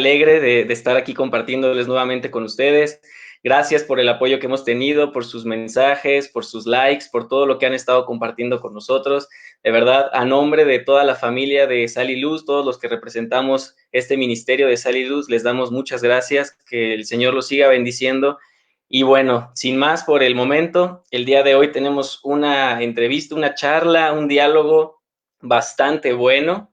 alegre de estar aquí compartiéndoles nuevamente con ustedes. Gracias por el apoyo que hemos tenido, por sus mensajes, por sus likes, por todo lo que han estado compartiendo con nosotros. De verdad, a nombre de toda la familia de Sal y Luz, todos los que representamos este ministerio de Sal y Luz, les damos muchas gracias, que el Señor los siga bendiciendo. Y bueno, sin más por el momento, el día de hoy tenemos una entrevista, una charla, un diálogo bastante bueno.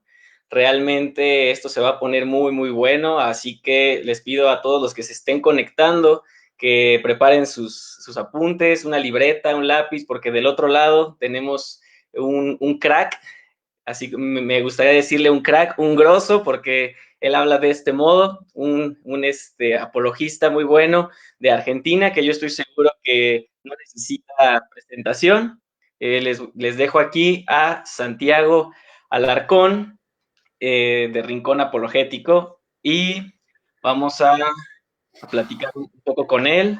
Realmente esto se va a poner muy, muy bueno, así que les pido a todos los que se estén conectando que preparen sus apuntes, una libreta, un lápiz, porque del otro lado tenemos un crack, así que me gustaría decirle un crack, un grosso, porque él habla de este modo, un apologista muy bueno de Argentina, que yo estoy seguro que no necesita presentación. Les dejo aquí a Santiago Alarcón, de Rincón Apologético, y vamos a platicar un poco con él.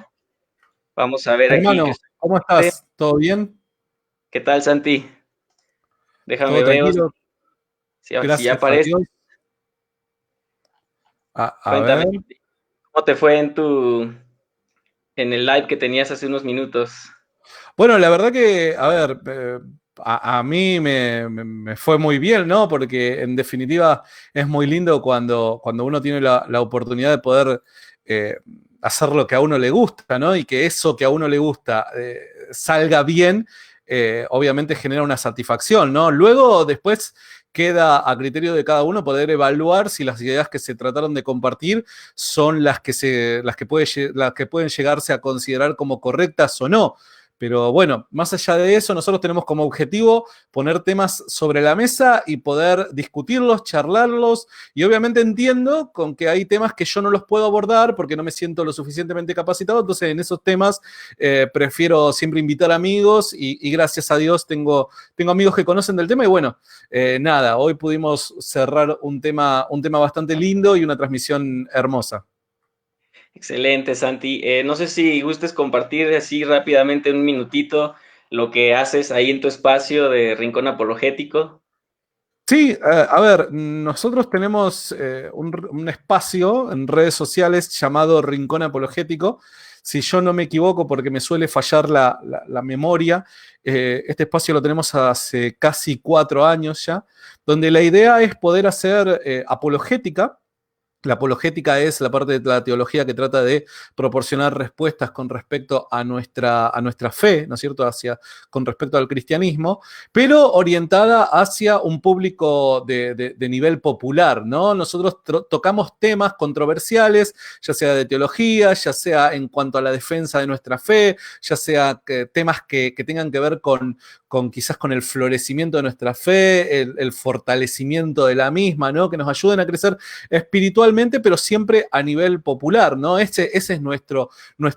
Vamos a ver aquí que Hermano, ¿cómo estás? ¿Todo bien? ¿Qué tal, Santi? Déjame ¿Todo ver tranquilo? si ya Gracias a aparece. Dios. A Cuéntame, ver. ¿cómo te fue en el live que tenías hace unos minutos? Bueno, la verdad que, a ver, a mí me fue muy bien, ¿no? Porque en definitiva es muy lindo cuando uno tiene la oportunidad de poder eh, hacer lo que a uno le gusta, ¿no? Y que eso que a uno le gusta salga bien, obviamente genera una satisfacción, ¿no? Luego, después queda a criterio de cada uno poder evaluar si las ideas que se trataron de compartir son las que pueden llegarse a considerar como correctas o no. Pero bueno, más allá de eso, nosotros tenemos como objetivo poner temas sobre la mesa y poder discutirlos, charlarlos. Y obviamente entiendo con que hay temas que yo no los puedo abordar porque no me siento lo suficientemente capacitado. Entonces, en esos temas prefiero siempre invitar amigos y gracias a Dios tengo amigos que conocen del tema. Y bueno, nada, hoy pudimos cerrar un tema bastante lindo y una transmisión hermosa. Excelente, Santi. No sé si gustes compartir así rápidamente un minutito lo que haces ahí en tu espacio de Rincón Apologético. Sí, a ver, nosotros tenemos un espacio en redes sociales llamado Rincón Apologético. Si yo no me equivoco, porque me suele fallar la memoria, este espacio lo tenemos hace casi 4 años ya, donde la idea es poder hacer apologética. La apologética es la parte de la teología que trata de proporcionar respuestas con respecto a nuestra fe, ¿no es cierto? Con respecto al cristianismo, pero orientada hacia un público de nivel popular, ¿no? Nosotros tocamos temas controversiales, ya sea de teología, ya sea en cuanto a la defensa de nuestra fe, ya sea temas que tengan que ver con quizás con el florecimiento de nuestra fe, el fortalecimiento de la misma, ¿no? Que nos ayuden a crecer espiritualmente, pero siempre a nivel popular, ¿no? Ese es nuestro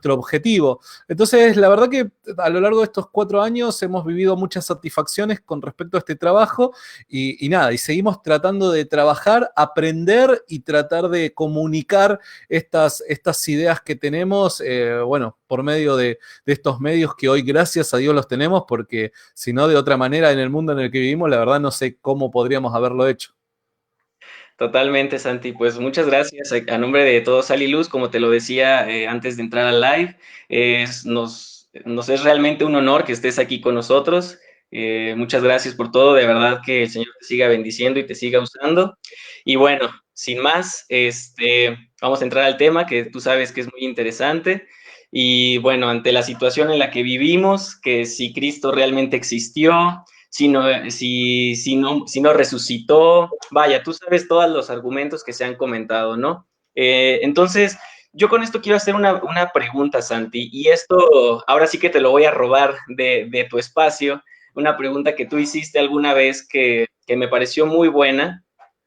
objetivo. Entonces, la verdad que a lo largo de estos 4 años hemos vivido muchas satisfacciones con respecto a este trabajo y nada, y seguimos tratando de trabajar, aprender y tratar de comunicar estas ideas que tenemos, bueno, por medio de estos medios que hoy gracias a Dios los tenemos, porque si no, de otra manera en el mundo en el que vivimos, la verdad no sé cómo podríamos haberlo hecho. Totalmente, Santi. Pues muchas gracias a nombre de todo Sal y Luz, como te lo decía antes de entrar al live, nos es realmente un honor que estés aquí con nosotros. Muchas gracias por todo, de verdad que el Señor te siga bendiciendo y te siga usando. Y bueno, sin más, vamos a entrar al tema que tú sabes que es muy interesante. Y bueno, ante la situación en la que vivimos, que si Cristo realmente existió, si no resucitó, vaya, tú sabes todos los argumentos que se han comentado, ¿no? Entonces, yo con esto quiero hacer una pregunta, Santi, y esto ahora sí que te lo voy a robar de tu espacio, una pregunta que tú hiciste alguna vez que me pareció muy buena,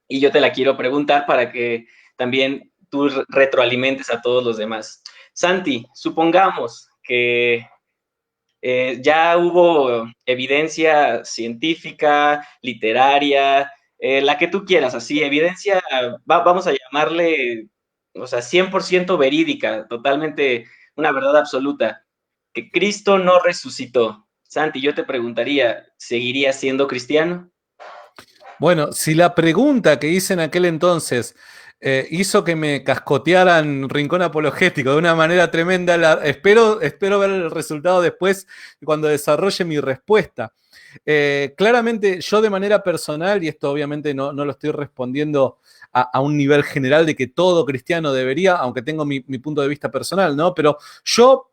y yo te la quiero preguntar para que también tú retroalimentes a todos los demás. Santi, supongamos que ya hubo evidencia científica, literaria, la que tú quieras, así, evidencia, vamos a llamarle, o sea, 100% verídica, totalmente una verdad absoluta, que Cristo no resucitó. Santi, yo te preguntaría, ¿seguirías siendo cristiano? Bueno, si la pregunta que hice en aquel entonces hizo que me cascotearan Rincón Apologético de una manera tremenda. Espero ver el resultado después cuando desarrolle mi respuesta. Claramente yo de manera personal, y esto obviamente no lo estoy respondiendo a un nivel general de que todo cristiano debería, aunque tengo mi punto de vista personal, ¿no? Pero yo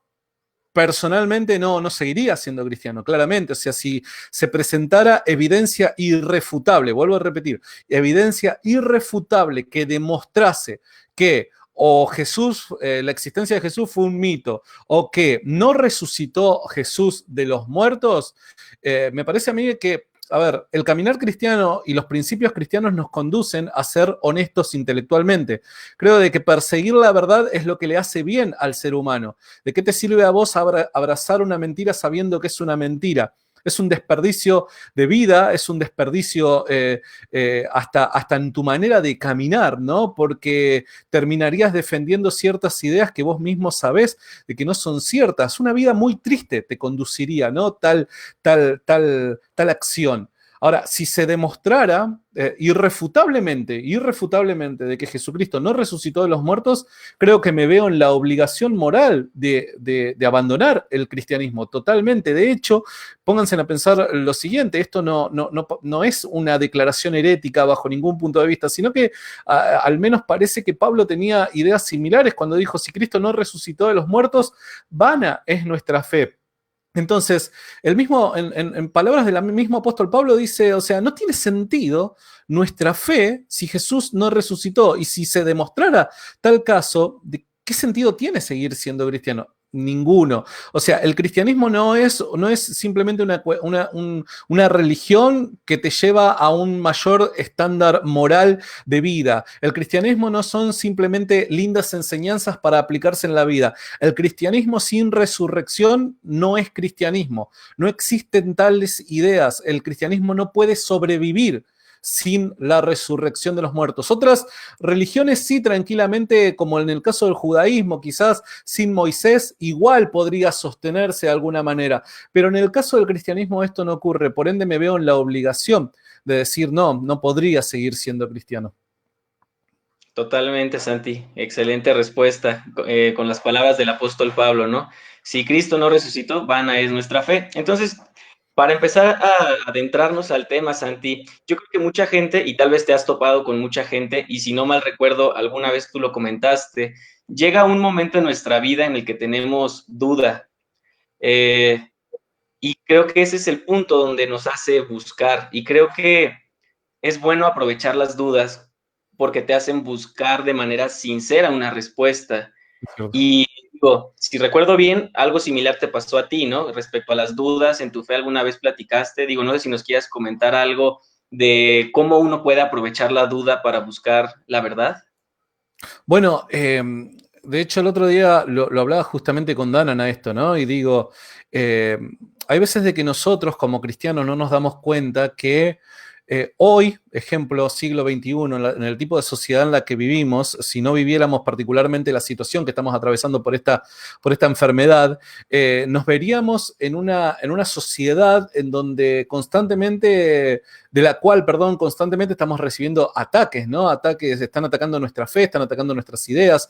personalmente no seguiría siendo cristiano, claramente. O sea, si se presentara evidencia irrefutable, vuelvo a repetir, evidencia irrefutable que demostrase que o Jesús, la existencia de Jesús fue un mito, o que no resucitó Jesús de los muertos, me parece a mí que, a ver, el caminar cristiano y los principios cristianos nos conducen a ser honestos intelectualmente. Creo de que perseguir la verdad es lo que le hace bien al ser humano. ¿De qué te sirve a vos abrazar una mentira sabiendo que es una mentira? Es un desperdicio de vida, es un desperdicio hasta en tu manera de caminar, ¿no? Porque terminarías defendiendo ciertas ideas que vos mismo sabés de que no son ciertas. Una vida muy triste te conduciría, ¿no? Tal acción. Ahora, si se demostrara irrefutablemente de que Jesucristo no resucitó de los muertos, creo que me veo en la obligación moral de abandonar el cristianismo totalmente. De hecho, pónganse a pensar lo siguiente, esto no es una declaración herética bajo ningún punto de vista, sino que al menos parece que Pablo tenía ideas similares cuando dijo, si Cristo no resucitó de los muertos, vana es nuestra fe. Entonces, en palabras del mismo apóstol Pablo dice, o sea, no tiene sentido nuestra fe si Jesús no resucitó. Y si se demostrara tal caso, ¿de qué sentido tiene seguir siendo cristiano? Ninguno. O sea, el cristianismo no es simplemente una religión que te lleva a un mayor estándar moral de vida. El cristianismo no son simplemente lindas enseñanzas para aplicarse en la vida. El cristianismo sin resurrección no es cristianismo. No existen tales ideas. El cristianismo no puede sobrevivir sin la resurrección de los muertos. Otras religiones sí, tranquilamente, como en el caso del judaísmo, quizás sin Moisés, igual podría sostenerse de alguna manera. Pero en el caso del cristianismo esto no ocurre. Por ende, me veo en la obligación de decir, no podría seguir siendo cristiano. Totalmente, Santi. Excelente respuesta con las palabras del apóstol Pablo, ¿no? Si Cristo no resucitó, vana es nuestra fe. Entonces, para empezar a adentrarnos al tema, Santi, yo creo que mucha gente, y tal vez te has topado con mucha gente, y si no mal recuerdo, alguna vez tú lo comentaste, llega un momento en nuestra vida en el que tenemos duda. Y creo que ese es el punto donde nos hace buscar. Y creo que es bueno aprovechar las dudas porque te hacen buscar de manera sincera una respuesta. Y digo, si recuerdo bien, algo similar te pasó a ti, ¿no? Respecto a las dudas, en tu fe alguna vez platicaste, digo, no sé si nos quieras comentar algo de cómo uno puede aprovechar la duda para buscar la verdad. Bueno, de hecho el otro día lo hablaba justamente con Danan a esto, ¿no? Y digo, hay veces de que nosotros como cristianos no nos damos cuenta que hoy, ejemplo, siglo XXI, en el tipo de sociedad en la que vivimos, si no viviéramos particularmente la situación que estamos atravesando por esta enfermedad, nos veríamos en una sociedad en donde constantemente estamos recibiendo ataques, ¿no? Ataques, están atacando nuestra fe, están atacando nuestras ideas,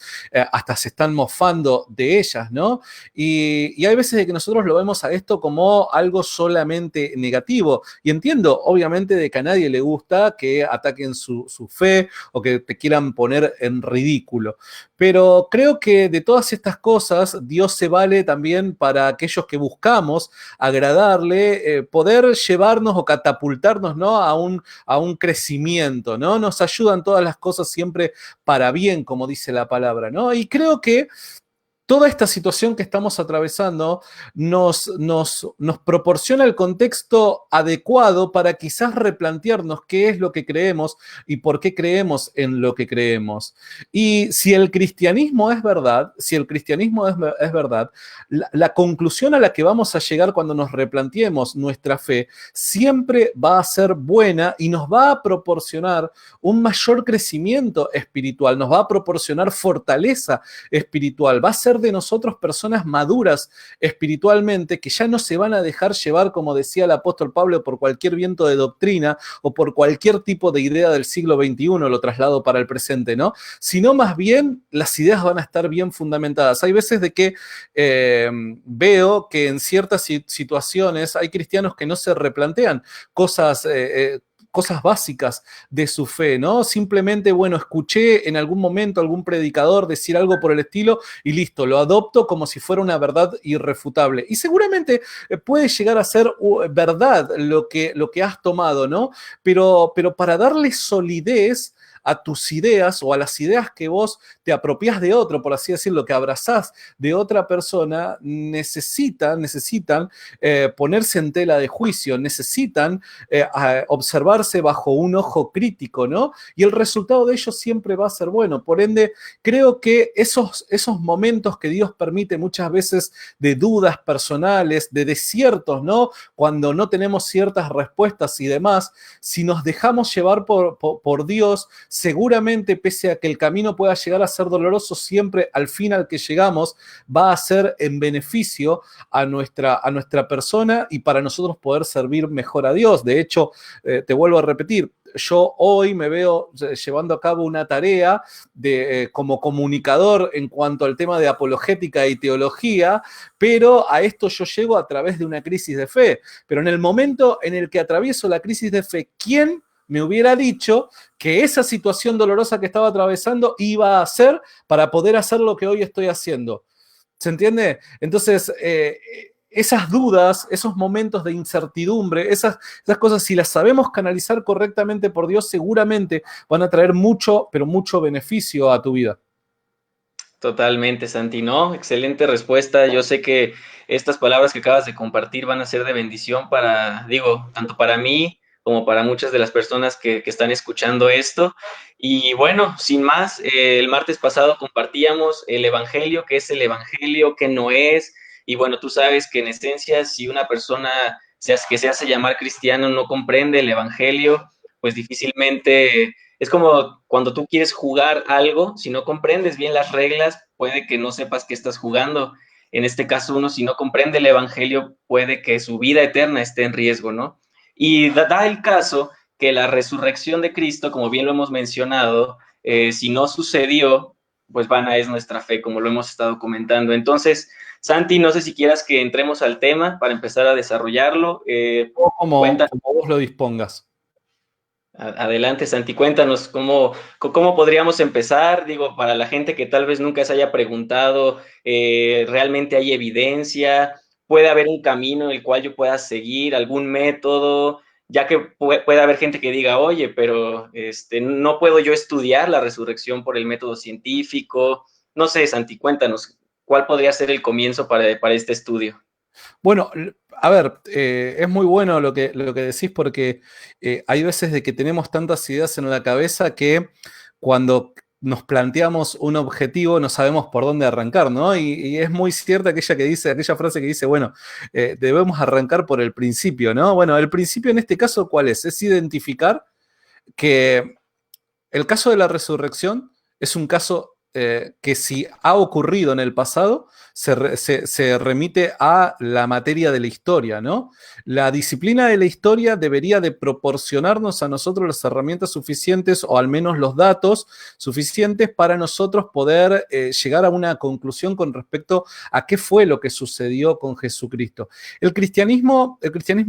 hasta se están mofando de ellas, ¿no? Y hay veces de que nosotros lo vemos a esto como algo solamente negativo. Y entiendo, obviamente, de que a nadie le gusta que ataquen su fe o que te quieran poner en ridículo. Pero creo que de todas estas cosas, Dios se vale también para aquellos que buscamos agradarle, poder llevarnos o catapultarnos, ¿no? a un crecimiento, ¿no? Nos ayudan todas las cosas siempre para bien, como dice la palabra, ¿no? Y creo que toda esta situación que estamos atravesando nos proporciona el contexto adecuado para quizás replantearnos qué es lo que creemos y por qué creemos en lo que creemos. Y si el cristianismo es verdad, la conclusión a la que vamos a llegar cuando nos replanteemos nuestra fe siempre va a ser buena y nos va a proporcionar un mayor crecimiento espiritual, nos va a proporcionar fortaleza espiritual, va a ser de nosotros personas maduras espiritualmente, que ya no se van a dejar llevar, como decía el apóstol Pablo, por cualquier viento de doctrina o por cualquier tipo de idea del siglo XXI, lo traslado para el presente, ¿no? Sino más bien las ideas van a estar bien fundamentadas. Hay veces de que veo que en ciertas situaciones hay cristianos que no se replantean cosas básicas de su fe, ¿no? Simplemente, bueno, escuché en algún momento algún predicador decir algo por el estilo y listo, lo adopto como si fuera una verdad irrefutable. Y seguramente puede llegar a ser verdad lo que has tomado, ¿no? Pero para darle solidez a tus ideas o a las ideas que vos te apropiás de otro, por así decirlo, que abrazás de otra persona, necesitan ponerse en tela de juicio, necesitan observarse bajo un ojo crítico, ¿no? Y el resultado de ello siempre va a ser bueno. Por ende, creo que esos momentos que Dios permite muchas veces de dudas personales, de desiertos, ¿no? Cuando no tenemos ciertas respuestas y demás, si nos dejamos llevar por Dios, seguramente, pese a que el camino pueda llegar a ser doloroso, siempre al fin al que llegamos va a ser en beneficio a nuestra persona y para nosotros poder servir mejor a Dios. De hecho, te vuelvo a repetir, yo hoy me veo llevando a cabo una tarea como comunicador en cuanto al tema de apologética y teología, pero a esto yo llego a través de una crisis de fe. Pero en el momento en el que atravieso la crisis de fe, ¿quién me hubiera dicho que esa situación dolorosa que estaba atravesando iba a hacer para poder hacer lo que hoy estoy haciendo? ¿Se entiende? Entonces, esas dudas, esos momentos de incertidumbre, esas cosas, si las sabemos canalizar correctamente por Dios, seguramente van a traer mucho, pero mucho beneficio a tu vida. Totalmente, Santi, ¿no? Excelente respuesta. Yo sé que estas palabras que acabas de compartir van a ser de bendición para, digo, tanto para mí como para muchas de las personas que están escuchando esto. Y bueno, sin más, el martes pasado compartíamos el Evangelio, qué es el Evangelio, qué no es. Y bueno, tú sabes que en esencia, si una persona que se hace llamar cristiano no comprende el Evangelio, pues difícilmente es como cuando tú quieres jugar algo, si no comprendes bien las reglas, puede que no sepas qué estás jugando. En este caso, uno si no comprende el Evangelio, puede que su vida eterna esté en riesgo, ¿no? Y da el caso que la resurrección de Cristo, como bien lo hemos mencionado, si no sucedió, pues vana es nuestra fe, como lo hemos estado comentando. Entonces, Santi, no sé si quieras que entremos al tema para empezar a desarrollarlo. Como vos lo dispongas. Adelante, Santi, cuéntanos cómo podríamos empezar. Digo, para la gente que tal vez nunca se haya preguntado, ¿realmente hay evidencia? ¿Puede haber un camino en el cual yo pueda seguir, algún método? Ya que puede haber gente que diga, oye, pero no puedo yo estudiar la resurrección por el método científico. No sé, Santi, cuéntanos, ¿cuál podría ser el comienzo para este estudio? Bueno, a ver, es muy bueno lo que decís porque hay veces de que tenemos tantas ideas en la cabeza que cuando nos planteamos un objetivo no sabemos por dónde arrancar, ¿no? Y es muy cierta aquella frase que dice, bueno, debemos arrancar por el principio, ¿no? Bueno, el principio en este caso, ¿cuál es? Es identificar que el caso de la resurrección es un caso que si ha ocurrido en el pasado, se remite a la materia de la historia, ¿no? La disciplina de la historia debería de proporcionarnos a nosotros las herramientas suficientes o al menos los datos suficientes para nosotros poder llegar a una conclusión con respecto a qué fue lo que sucedió con Jesucristo. El cristianismo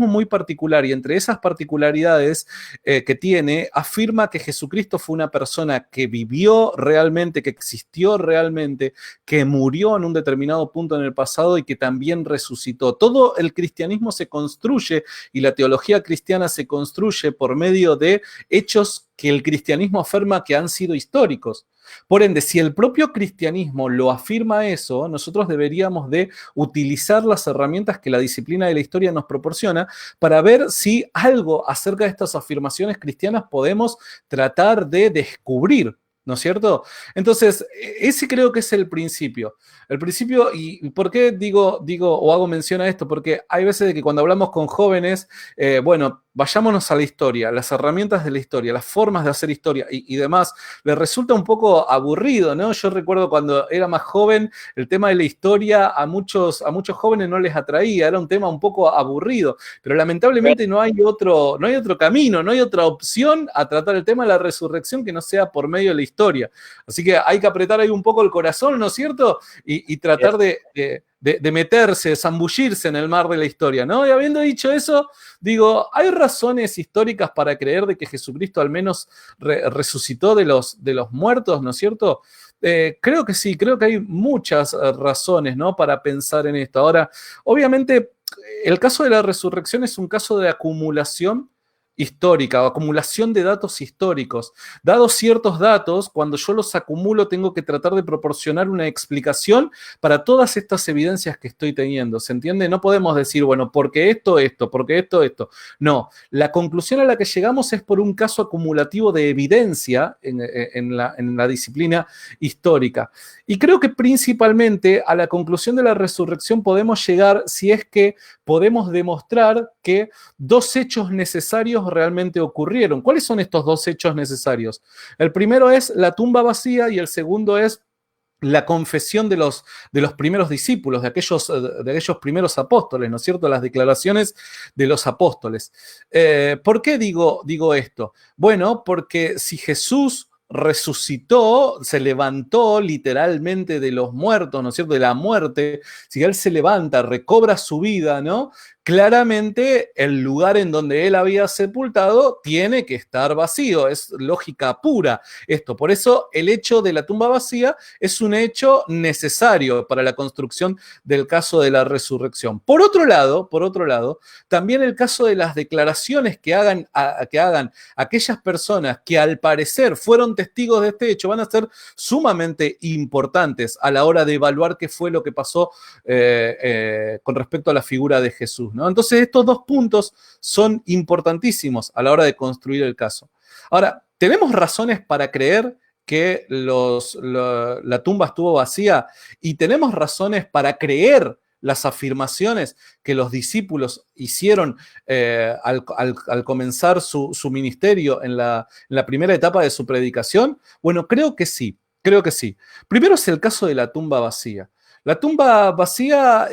muy particular y entre esas particularidades que tiene, afirma que Jesucristo fue una persona que vivió realmente, que existió realmente, que murió en un determinado punto en el pasado y que también resucitó. Todo el cristianismo se construye y la teología cristiana se construye por medio de hechos que el cristianismo afirma que han sido históricos. Por ende, si el propio cristianismo lo afirma eso, nosotros deberíamos de utilizar las herramientas que la disciplina de la historia nos proporciona para ver si algo acerca de estas afirmaciones cristianas podemos tratar de descubrir. ¿no es cierto? Entonces, ese creo que es el principio. El principio, ¿y por qué digo o hago mención a esto? Porque hay veces de que cuando hablamos con jóvenes, bueno, vayámonos a la historia, las herramientas de la historia, las formas de hacer historia y demás, les resulta un poco aburrido, ¿no? Yo recuerdo cuando era más joven, el tema de la historia a muchos jóvenes no les atraía, era un tema un poco aburrido, pero lamentablemente no hay otro camino, no hay otra opción a tratar el tema de la resurrección que no sea por medio de la historia. Así que hay que apretar ahí un poco el corazón, ¿no es cierto? Y tratar de meterse, de zambullirse en el mar de la historia, ¿no? Y habiendo dicho eso, digo, ¿hay razones históricas para creer de que Jesucristo al menos resucitó de los muertos, ¿no es cierto? Creo que sí, creo que hay muchas razones, ¿no? Para pensar en esto. Ahora, obviamente, el caso de la resurrección es un caso de acumulación histórica o acumulación de datos históricos. Dados ciertos datos, cuando yo los acumulo, tengo que tratar de proporcionar una explicación para todas estas evidencias que estoy teniendo. ¿Se entiende? No podemos decir, bueno, porque esto, porque esto. No, la conclusión a la que llegamos es por un caso acumulativo de evidencia en la disciplina histórica. Y creo que principalmente a la conclusión de la resurrección podemos llegar si es que podemos demostrar que dos hechos necesarios realmente ocurrieron. ¿Cuáles son estos dos hechos necesarios? El primero es la tumba vacía y el segundo es la confesión de los primeros discípulos, de aquellos primeros apóstoles, ¿no es cierto? Las declaraciones de los apóstoles. ¿Por qué digo esto? Bueno, porque si Jesús resucitó, se levantó literalmente de los muertos, ¿no es cierto? De la muerte, si Él se levanta, recobra su vida, ¿no? Claramente el lugar en donde Él había sepultado tiene que estar vacío, es lógica pura esto. Por eso el hecho de la tumba vacía es un hecho necesario para la construcción del caso de la resurrección. Por otro lado, también el caso de las declaraciones que hagan aquellas personas que al parecer fueron testigos de este hecho van a ser sumamente importantes a la hora de evaluar qué fue lo que pasó con respecto a la figura de Jesús, ¿no? Entonces estos dos puntos son importantísimos a la hora de construir el caso. Ahora, ¿tenemos razones para creer que la tumba estuvo vacía? ¿Y tenemos razones para creer las afirmaciones que los discípulos hicieron al comenzar su ministerio en la primera etapa de su predicación? Bueno, creo que sí. Primero es el caso de la tumba vacía. La tumba vacía,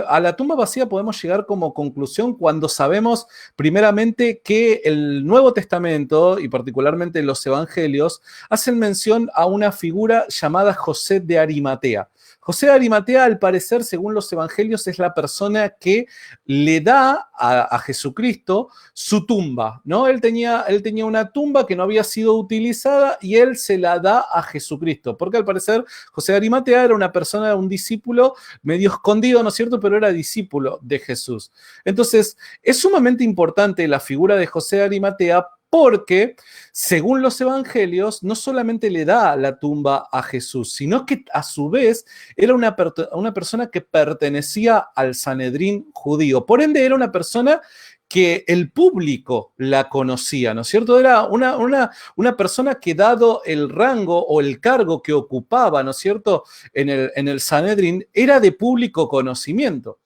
a la tumba vacía podemos llegar como conclusión cuando sabemos primeramente que el Nuevo Testamento y particularmente los Evangelios hacen mención a una figura llamada José de Arimatea. José de Arimatea, al parecer, según los evangelios, es la persona que le da a Jesucristo su tumba, ¿no? Él tenía una tumba que no había sido utilizada y él se la da a Jesucristo, porque al parecer José de Arimatea era una persona, un discípulo medio escondido, ¿no es cierto?, pero era discípulo de Jesús. Entonces, es sumamente importante la figura de José de Arimatea porque, según los evangelios, no solamente le da la tumba a Jesús, sino que a su vez era una persona que pertenecía al Sanedrín judío. Por ende, era una persona que el público la conocía, ¿no es cierto? Era una persona que, dado el rango o el cargo que ocupaba, ¿no es cierto?, en el Sanedrín, era de público conocimiento.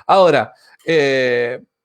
Ahora,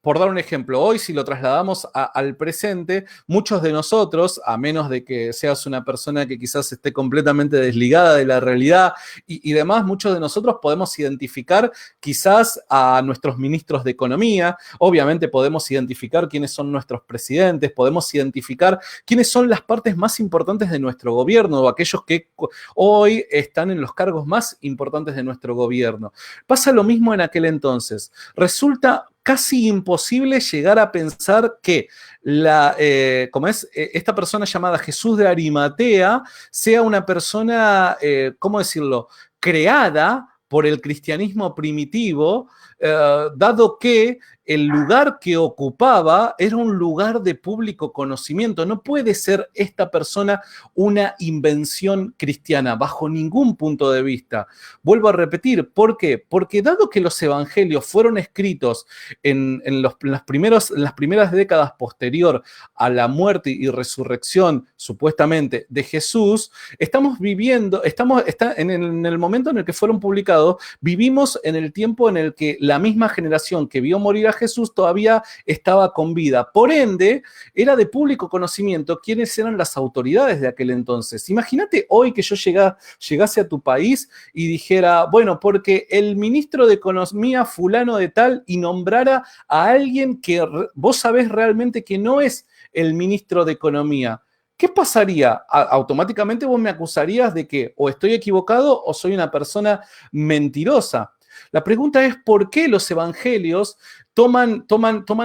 por dar un ejemplo, hoy si lo trasladamos al presente, muchos de nosotros, a menos de que seas una persona que quizás esté completamente desligada de la realidad y demás, muchos de nosotros podemos identificar quizás a nuestros ministros de economía, obviamente podemos identificar quiénes son nuestros presidentes, podemos identificar quiénes son las partes más importantes de nuestro gobierno o aquellos que hoy están en los cargos más importantes de nuestro gobierno. Pasa lo mismo en aquel entonces. Resulta casi imposible llegar a pensar que esta persona llamada Jesús de Arimatea sea una persona, ¿cómo decirlo?, creada por el cristianismo primitivo, dado que el lugar que ocupaba era un lugar de público conocimiento. No puede ser esta persona una invención cristiana, bajo ningún punto de vista. Vuelvo a repetir, ¿por qué? Porque dado que los evangelios fueron escritos en las primeras décadas posterior a la muerte y resurrección, supuestamente, de Jesús, estamos viviendo, en el momento en el que fueron publicados, vivimos en el tiempo en el que la misma generación que vio morir a Jesús todavía estaba con vida. Por ende, era de público conocimiento quiénes eran las autoridades de aquel entonces. Imagínate hoy que yo llegase a tu país y dijera, bueno, porque el ministro de Economía fulano de tal y nombrara a alguien que vos sabés realmente que no es el ministro de Economía. ¿Qué pasaría? Automáticamente vos me acusarías de que o estoy equivocado o soy una persona mentirosa. La pregunta es por qué los evangelios toman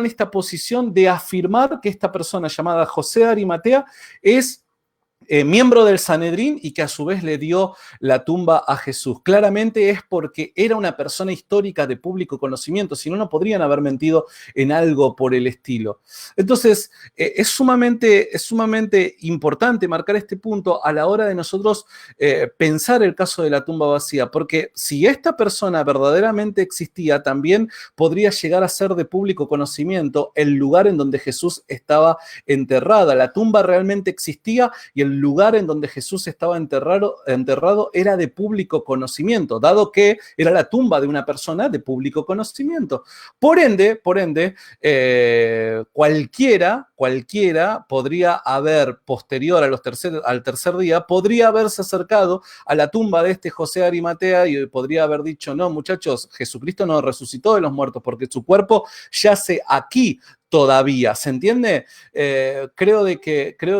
esta posición de afirmar que esta persona llamada José de Arimatea es miembro del Sanedrín y que a su vez le dio la tumba a Jesús. Claramente es porque era una persona histórica de público conocimiento, si no, no podrían haber mentido en algo por el estilo. Entonces, es sumamente importante marcar este punto a la hora de nosotros pensar el caso de la tumba vacía, porque si esta persona verdaderamente existía, también podría llegar a ser de público conocimiento el lugar en donde Jesús estaba enterrada. La tumba realmente existía y el lugar en donde Jesús estaba enterrado era de público conocimiento, dado que era la tumba de una persona de público conocimiento. Por ende, cualquiera podría haber, posterior al tercer día, podría haberse acercado a la tumba de este José de Arimatea y podría haber dicho, no, muchachos, Jesucristo no resucitó de los muertos porque su cuerpo yace aquí todavía, ¿se entiende? Creo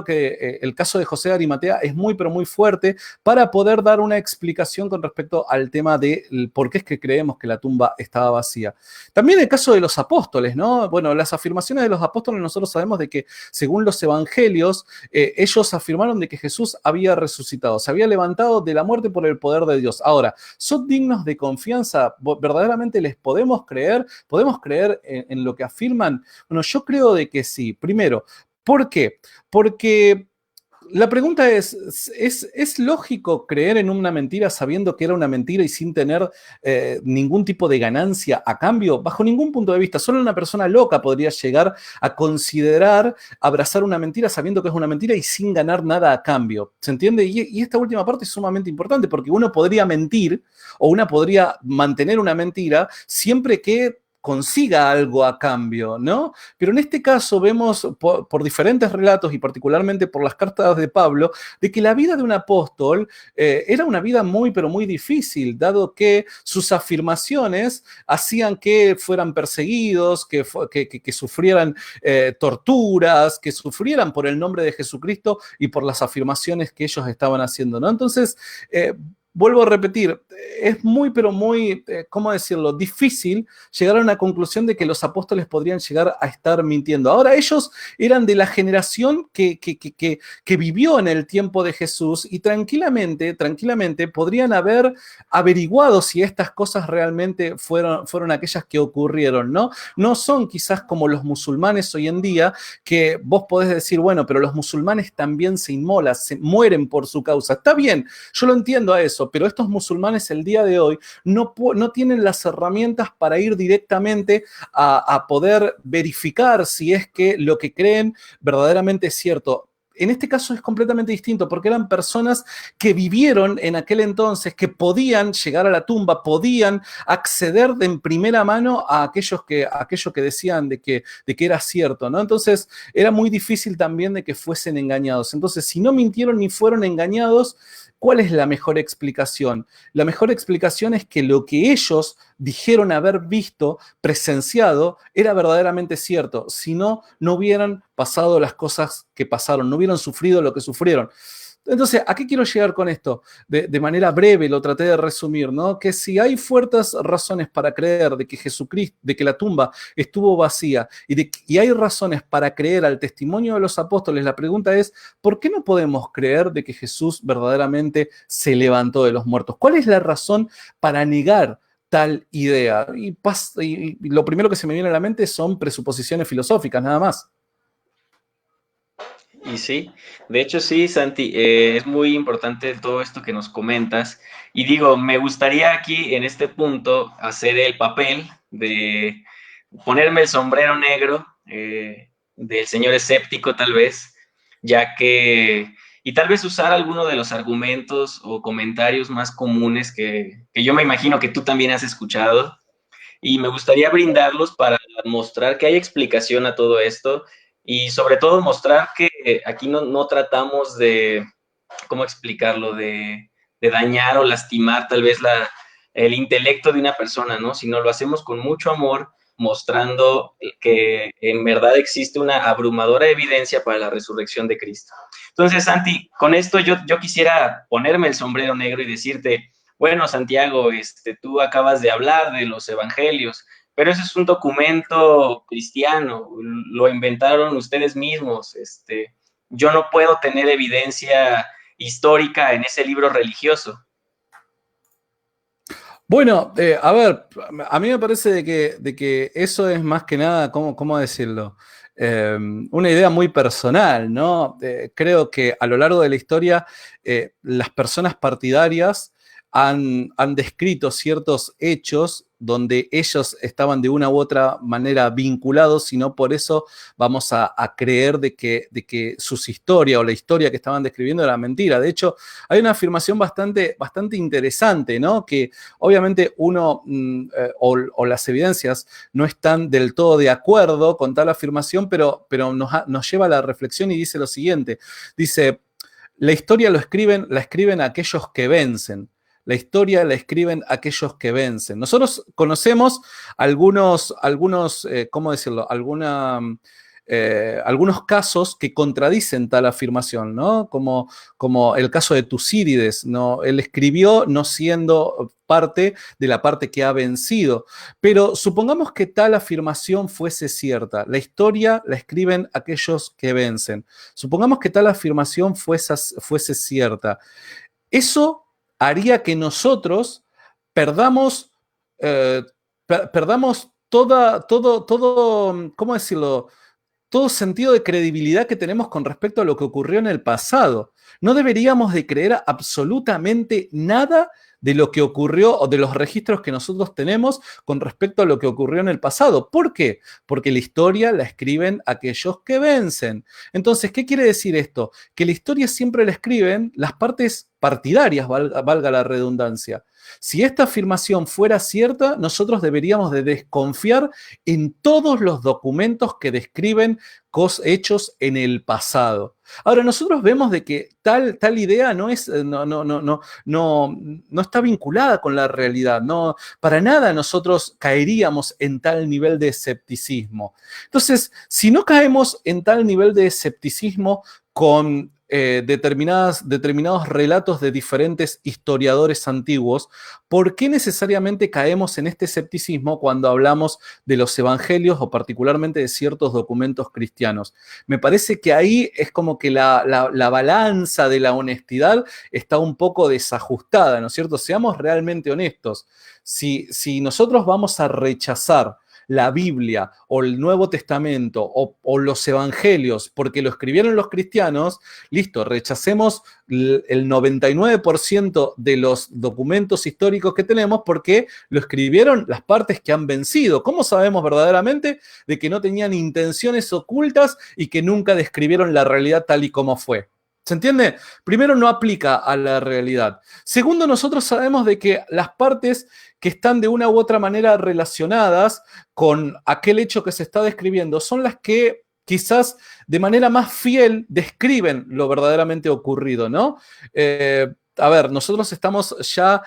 que el caso de José de Arimatea es muy, pero muy fuerte para poder dar una explicación con respecto al tema de por qué es que creemos que la tumba estaba vacía. También el caso de los apóstoles, ¿no? Bueno, las afirmaciones de los apóstoles nosotros sabemos de que, según los evangelios, ellos afirmaron de que Jesús había resucitado, se había levantado de la muerte por el poder de Dios. Ahora, ¿son dignos de confianza? ¿Verdaderamente les podemos creer? ¿Podemos creer en lo que afirman? Bueno, yo creo de que sí. Primero, ¿por qué? Porque la pregunta ¿es lógico creer en una mentira sabiendo que era una mentira y sin tener ningún tipo de ganancia a cambio? Bajo ningún punto de vista. Solo una persona loca podría llegar a considerar abrazar una mentira sabiendo que es una mentira y sin ganar nada a cambio. ¿Se entiende? Y esta última parte es sumamente importante porque uno podría mentir o una podría mantener una mentira siempre que consiga algo a cambio, ¿no? Pero en este caso vemos por diferentes relatos y particularmente por las cartas de Pablo, de que la vida de un apóstol era una vida muy, pero muy difícil, dado que sus afirmaciones hacían que fueran perseguidos, que sufrieran torturas, que sufrieran por el nombre de Jesucristo y por las afirmaciones que ellos estaban haciendo, ¿no? Entonces, vuelvo a repetir, es muy, pero muy, ¿cómo decirlo?, difícil llegar a una conclusión de que los apóstoles podrían llegar a estar mintiendo. Ahora, ellos eran de la generación que vivió en el tiempo de Jesús y tranquilamente podrían haber averiguado si estas cosas realmente fueron aquellas que ocurrieron, ¿no? No son quizás como los musulmanes hoy en día, que vos podés decir, bueno, pero los musulmanes también se inmolan, se mueren por su causa. Está bien, yo lo entiendo a eso, pero estos musulmanes el día de hoy no tienen las herramientas para ir directamente a poder verificar si es que lo que creen verdaderamente es cierto. En este caso es completamente distinto porque eran personas que vivieron en aquel entonces, que podían llegar a la tumba, podían acceder en primera mano a aquello que decían de que era cierto, ¿no? Entonces era muy difícil también de que fuesen engañados. Entonces, si no mintieron ni fueron engañados, ¿cuál es la mejor explicación? La mejor explicación es que lo que ellos dijeron haber visto, presenciado, era verdaderamente cierto. Si no, no hubieran pasado las cosas que pasaron, no hubieran sufrido lo que sufrieron. Entonces, ¿a qué quiero llegar con esto? De manera breve lo traté de resumir, ¿no? Que si hay fuertes razones para creer de que Jesucristo, de que la tumba estuvo vacía y hay razones para creer al testimonio de los apóstoles, la pregunta es, ¿por qué no podemos creer de que Jesús verdaderamente se levantó de los muertos? ¿Cuál es la razón para negar tal idea? Y lo primero que se me viene a la mente son presuposiciones filosóficas, nada más. Y sí, de hecho sí, Santi, es muy importante todo esto que nos comentas. Y digo, me gustaría aquí en este punto hacer el papel de ponerme el sombrero negro del señor escéptico tal vez, ya que, y tal vez usar alguno de los argumentos o comentarios más comunes que yo me imagino que tú también has escuchado y me gustaría brindarlos para mostrar que hay explicación a todo esto y sobre todo mostrar que aquí no tratamos de, ¿cómo explicarlo?, de dañar o lastimar tal vez el intelecto de una persona, ¿no? Sino lo hacemos con mucho amor, mostrando que en verdad existe una abrumadora evidencia para la resurrección de Cristo. Entonces, Santi, con esto yo quisiera ponerme el sombrero negro y decirte, bueno, Santiago, tú acabas de hablar de los evangelios, pero ese es un documento cristiano, lo inventaron ustedes mismos. Yo no puedo tener evidencia histórica en ese libro religioso. Bueno, a ver, a mí me parece de que eso es más que nada, ¿cómo decirlo? Una idea muy personal, ¿no? Creo que a lo largo de la historia las personas partidarias han descrito ciertos hechos donde ellos estaban de una u otra manera vinculados y no por eso vamos a creer de que sus historias o la historia que estaban describiendo era mentira. De hecho, hay una afirmación bastante interesante, ¿no? Que obviamente uno o las evidencias no están del todo de acuerdo con tal afirmación, pero nos lleva a la reflexión y dice lo siguiente. Dice, la historia la escriben aquellos que vencen. La historia la escriben aquellos que vencen. Nosotros conocemos ¿cómo decirlo? Algunos casos que contradicen tal afirmación, ¿no? Como el caso de Tucídides, ¿no? Él escribió no siendo parte de la parte que ha vencido. Pero supongamos que tal afirmación fuese cierta. La historia la escriben aquellos que vencen. Supongamos que tal afirmación fuese cierta. Eso haría que nosotros perdamos, perdamos todo, ¿cómo decirlo? Todo sentido de credibilidad que tenemos con respecto a lo que ocurrió en el pasado. No deberíamos de creer absolutamente nada de lo que ocurrió o de los registros que nosotros tenemos con respecto a lo que ocurrió en el pasado. ¿Por qué? Porque la historia la escriben aquellos que vencen. Entonces, ¿qué quiere decir esto? Que la historia siempre la escriben las partes partidarias, valga la redundancia. Si esta afirmación fuera cierta, nosotros deberíamos de desconfiar en todos los documentos que describen hechos en el pasado. Ahora, nosotros vemos de que tal idea no está vinculada con la realidad. No, para nada nosotros caeríamos en tal nivel de escepticismo. Entonces, si no caemos en tal nivel de escepticismo con determinados relatos de diferentes historiadores antiguos, ¿por qué necesariamente caemos en este escepticismo cuando hablamos de los evangelios o particularmente de ciertos documentos cristianos? Me parece que ahí es como que la balanza de la honestidad está un poco desajustada, ¿no es cierto? Seamos realmente honestos. Si nosotros vamos a rechazar la Biblia o el Nuevo Testamento o los evangelios porque lo escribieron los cristianos, listo, rechacemos el 99% de los documentos históricos que tenemos porque lo escribieron las partes que han vencido. ¿Cómo sabemos verdaderamente de que no tenían intenciones ocultas y que nunca describieron la realidad tal y como fue? ¿Se entiende? Primero, no aplica a la realidad. Segundo, nosotros sabemos de que las partes que están de una u otra manera relacionadas con aquel hecho que se está describiendo son las que quizás de manera más fiel describen lo verdaderamente ocurrido, ¿no? A ver, nosotros estamos ya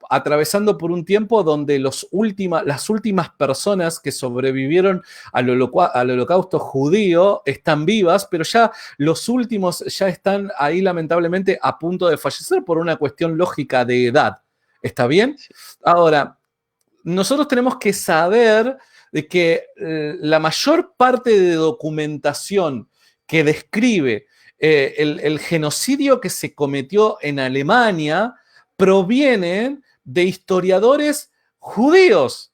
atravesando por un tiempo donde las últimas personas que sobrevivieron al holocausto judío están vivas, pero ya los últimos ya están ahí lamentablemente a punto de fallecer por una cuestión lógica de edad. ¿Está bien? Ahora, nosotros tenemos que saber de que la mayor parte de documentación que describe el genocidio que se cometió en Alemania provienen de historiadores judíos.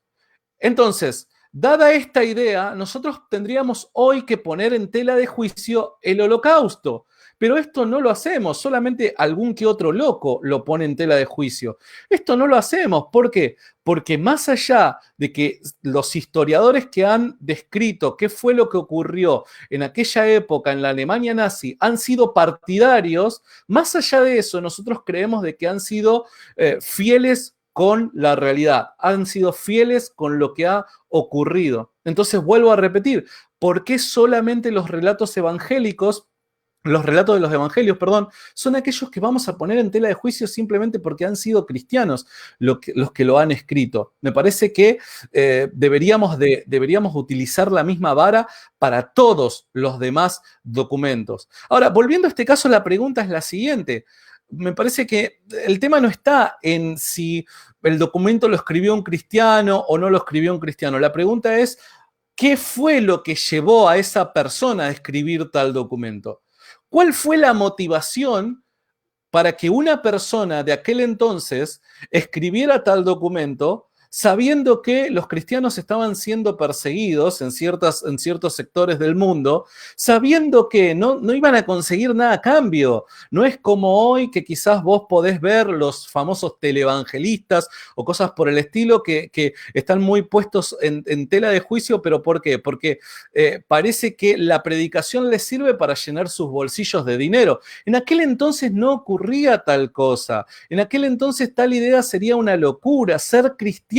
Entonces, dada esta idea, nosotros tendríamos hoy que poner en tela de juicio el holocausto. Pero esto no lo hacemos, solamente algún que otro loco lo pone en tela de juicio. Esto no lo hacemos, ¿por qué? Porque más allá de que los historiadores que han descrito qué fue lo que ocurrió en aquella época en la Alemania nazi han sido partidarios, más allá de eso nosotros creemos de que han sido fieles con la realidad, han sido fieles con lo que ha ocurrido. Entonces vuelvo a repetir, ¿por qué solamente los relatos evangélicos, los relatos de los evangelios, perdón, son aquellos que vamos a poner en tela de juicio simplemente porque han sido cristianos los que lo han escrito? Me parece que deberíamos utilizar la misma vara para todos los demás documentos. Ahora, volviendo a este caso, la pregunta es la siguiente. Me parece que el tema no está en si el documento lo escribió un cristiano o no lo escribió un cristiano. La pregunta es, ¿qué fue lo que llevó a esa persona a escribir tal documento? ¿Cuál fue la motivación para que una persona de aquel entonces escribiera tal documento sabiendo que los cristianos estaban siendo perseguidos en ciertos sectores del mundo, sabiendo que no iban a conseguir nada a cambio? No es como hoy que quizás vos podés ver los famosos televangelistas o cosas por el estilo que están muy puestos en tela de juicio, pero ¿por qué? Porque parece que la predicación les sirve para llenar sus bolsillos de dinero. En aquel entonces no ocurría tal cosa. En aquel entonces tal idea sería una locura. Ser cristiano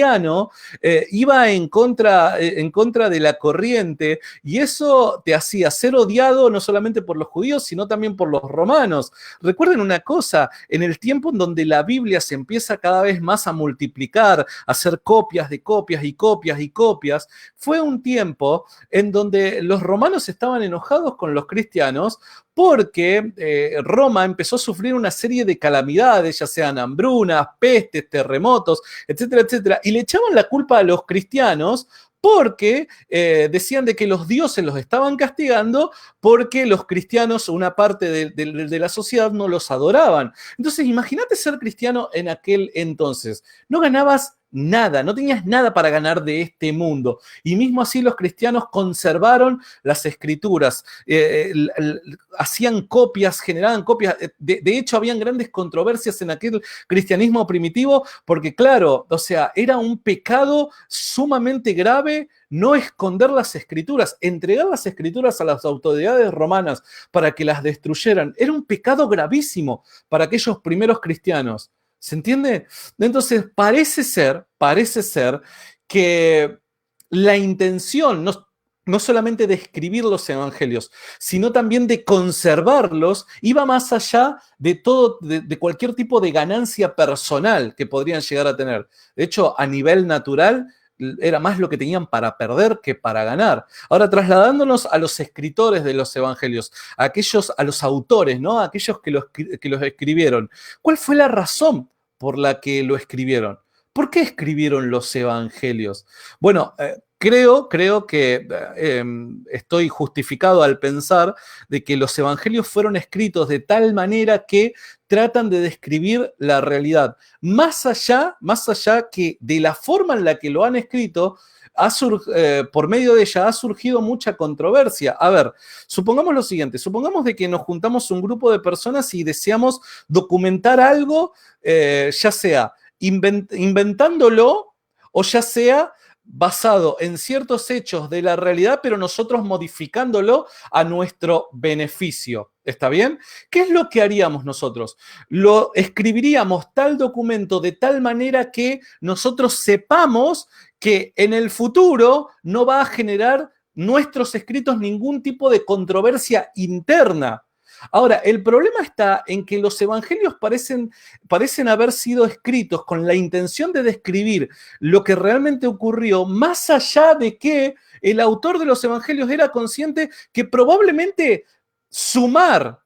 iba en contra de la corriente, y eso te hacía ser odiado no solamente por los judíos, sino también por los romanos. Recuerden una cosa, en el tiempo en donde la Biblia se empieza cada vez más a multiplicar, a hacer copias de copias y copias y copias, fue un tiempo en donde los romanos estaban enojados con los cristianos porque Roma empezó a sufrir una serie de calamidades, ya sean hambrunas, pestes, terremotos, etcétera, etcétera, y le echaban la culpa a los cristianos porque decían de que los dioses los estaban castigando porque los cristianos, una parte de la sociedad, no los adoraban. Entonces, imagínate ser cristiano en aquel entonces. No ganabas nada, no tenías nada para ganar de este mundo. Y mismo así los cristianos conservaron las escrituras, hacían copias, generaban copias. De hecho, habían grandes controversias en aquel cristianismo primitivo porque, claro, o sea, era un pecado sumamente grave no esconder las escrituras, entregar las escrituras a las autoridades romanas para que las destruyeran. Era un pecado gravísimo para aquellos primeros cristianos. ¿Se entiende? Entonces, parece ser que la intención no solamente de escribir los evangelios, sino también de conservarlos, iba más allá de todo, de cualquier tipo de ganancia personal que podrían llegar a tener. De hecho, a nivel natural, era más lo que tenían para perder que para ganar. Ahora, trasladándonos a los escritores de los evangelios, a los autores, ¿no? A aquellos que los escribieron. ¿Cuál fue la razón por la que lo escribieron? ¿Por qué escribieron los evangelios? Bueno, creo que estoy justificado al pensar de que los evangelios fueron escritos de tal manera que tratan de describir la realidad. Más allá que de la forma en la que lo han escrito, por medio de ella ha surgido mucha controversia. A ver, supongamos lo siguiente, supongamos de que nos juntamos un grupo de personas y deseamos documentar algo, ya sea inventándolo o ya sea basado en ciertos hechos de la realidad, pero nosotros modificándolo a nuestro beneficio. ¿Está bien? ¿Qué es lo que haríamos nosotros? Lo escribiríamos tal documento de tal manera que nosotros sepamos que en el futuro no va a generar nuestros escritos ningún tipo de controversia interna. Ahora, el problema está en que los evangelios parecen haber sido escritos con la intención de describir lo que realmente ocurrió, más allá de que el autor de los evangelios era consciente que probablemente sumar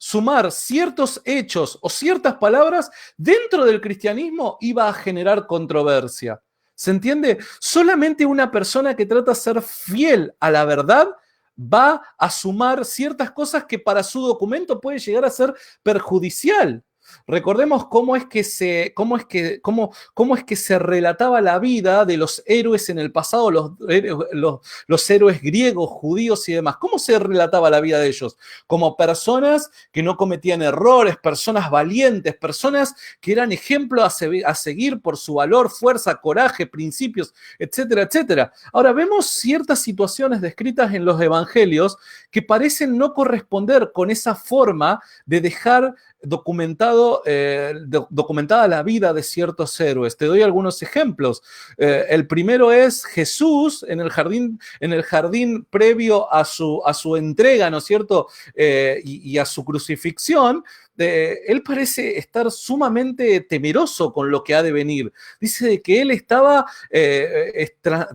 ciertos hechos o ciertas palabras dentro del cristianismo iba a generar controversia. ¿Se entiende? Solamente una persona que trata de ser fiel a la verdad va a sumar ciertas cosas que para su documento puede llegar a ser perjudicial. Recordemos cómo es que se relataba la vida de los héroes en el pasado, los héroes griegos, judíos y demás. ¿Cómo se relataba la vida de ellos? Como personas que no cometían errores, personas valientes, personas que eran ejemplo a seguir por su valor, fuerza, coraje, principios, etcétera, etcétera. Ahora, vemos ciertas situaciones descritas en los evangelios que parecen no corresponder con esa forma de dejar documentada la vida de ciertos héroes. Te doy algunos ejemplos. El primero es Jesús en el jardín previo a su entrega, ¿no es cierto? Y a su crucifixión. Él parece estar sumamente temeroso con lo que ha de venir. Dice que él estaba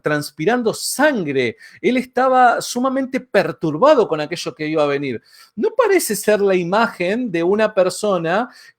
transpirando sangre, él estaba sumamente perturbado con aquello que iba a venir. No parece ser la imagen de una persona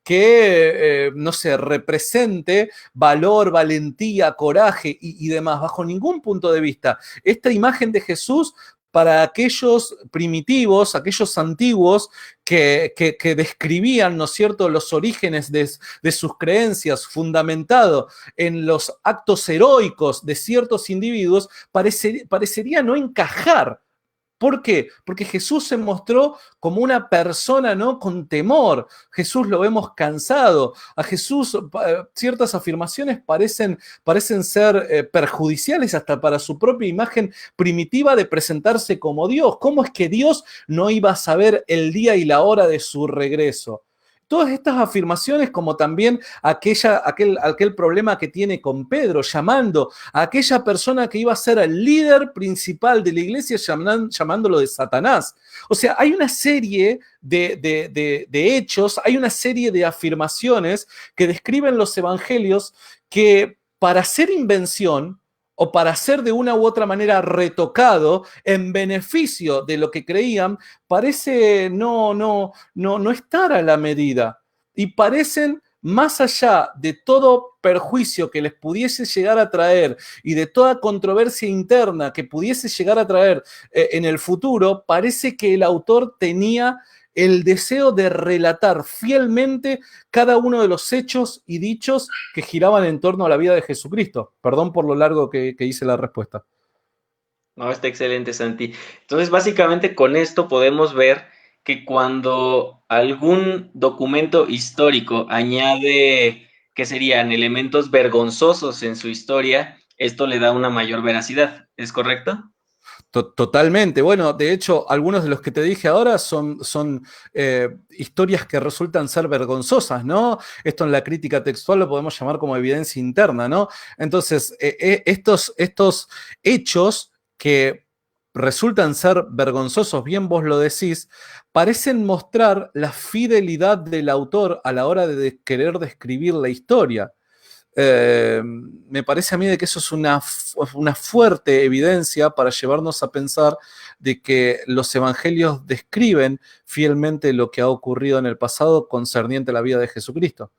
que, no sé, represente valor, valentía, coraje y demás, bajo ningún punto de vista. Esta imagen de Jesús para aquellos primitivos, aquellos antiguos que describían, ¿no es cierto?, los orígenes de sus creencias, fundamentado en los actos heroicos de ciertos individuos, parecería no encajar. ¿Por qué? Porque Jesús se mostró como una persona, ¿no?, con temor. Jesús lo vemos cansado. A Jesús ciertas afirmaciones parecen ser perjudiciales hasta para su propia imagen primitiva de presentarse como Dios. ¿Cómo es que Dios no iba a saber el día y la hora de su regreso? Todas estas afirmaciones, como también aquel problema que tiene con Pedro, llamando a aquella persona que iba a ser el líder principal de la iglesia, llamándolo de Satanás. O sea, hay una serie de hechos, hay una serie de afirmaciones que describen los evangelios que para ser invención o para ser de una u otra manera retocado en beneficio de lo que creían, parece no estar a la medida. Y parecen, más allá de todo perjuicio que les pudiese llegar a traer y de toda controversia interna que pudiese llegar a traer en el futuro, parece que el autor tenía el deseo de relatar fielmente cada uno de los hechos y dichos que giraban en torno a la vida de Jesucristo. Perdón por lo largo que hice la respuesta. No, está excelente, Santi. Entonces, básicamente con esto podemos ver que cuando algún documento histórico añade, ¿qué serían? Elementos vergonzosos en su historia, esto le da una mayor veracidad. ¿Es correcto? Totalmente. Bueno, de hecho, algunos de los que te dije ahora son historias que resultan ser vergonzosas, ¿no? Esto en la crítica textual lo podemos llamar como evidencia interna, ¿no? Entonces, estos hechos que resultan ser vergonzosos, bien vos lo decís, parecen mostrar la fidelidad del autor a la hora de querer describir la historia. Me parece a mí de que eso es una fuerte evidencia para llevarnos a pensar de que los evangelios describen fielmente lo que ha ocurrido en el pasado concerniente a la vida de Jesucristo.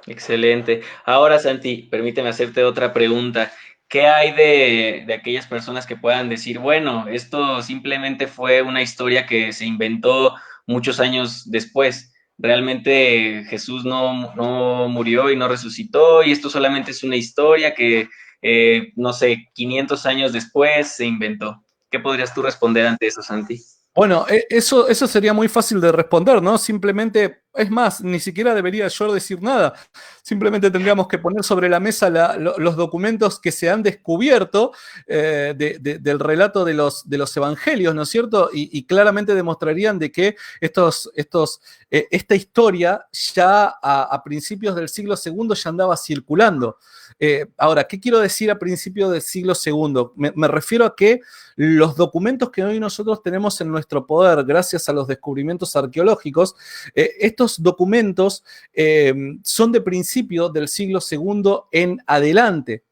Excelente. Ahora, Santi, permíteme hacerte otra pregunta. ¿Qué hay de aquellas personas que puedan decir, bueno, esto simplemente fue una historia que se inventó muchos años después? Realmente Jesús no murió y no resucitó y esto solamente es una historia que, no sé, 500 años después se inventó. ¿Qué podrías tú responder ante eso, Santi? Bueno, eso sería muy fácil de responder, ¿no? Simplemente, es más, ni siquiera debería yo decir nada. Simplemente tendríamos que poner sobre la mesa los documentos que se han descubierto del relato de los evangelios, ¿no es cierto? Y claramente demostrarían de que esta historia ya a principios del siglo II ya andaba circulando. Ahora, ¿qué quiero decir a principios del siglo II? Me refiero a que los documentos que hoy nosotros tenemos en nuestro poder, gracias a los descubrimientos arqueológicos, estos documentos son de principio del siglo II en adelante.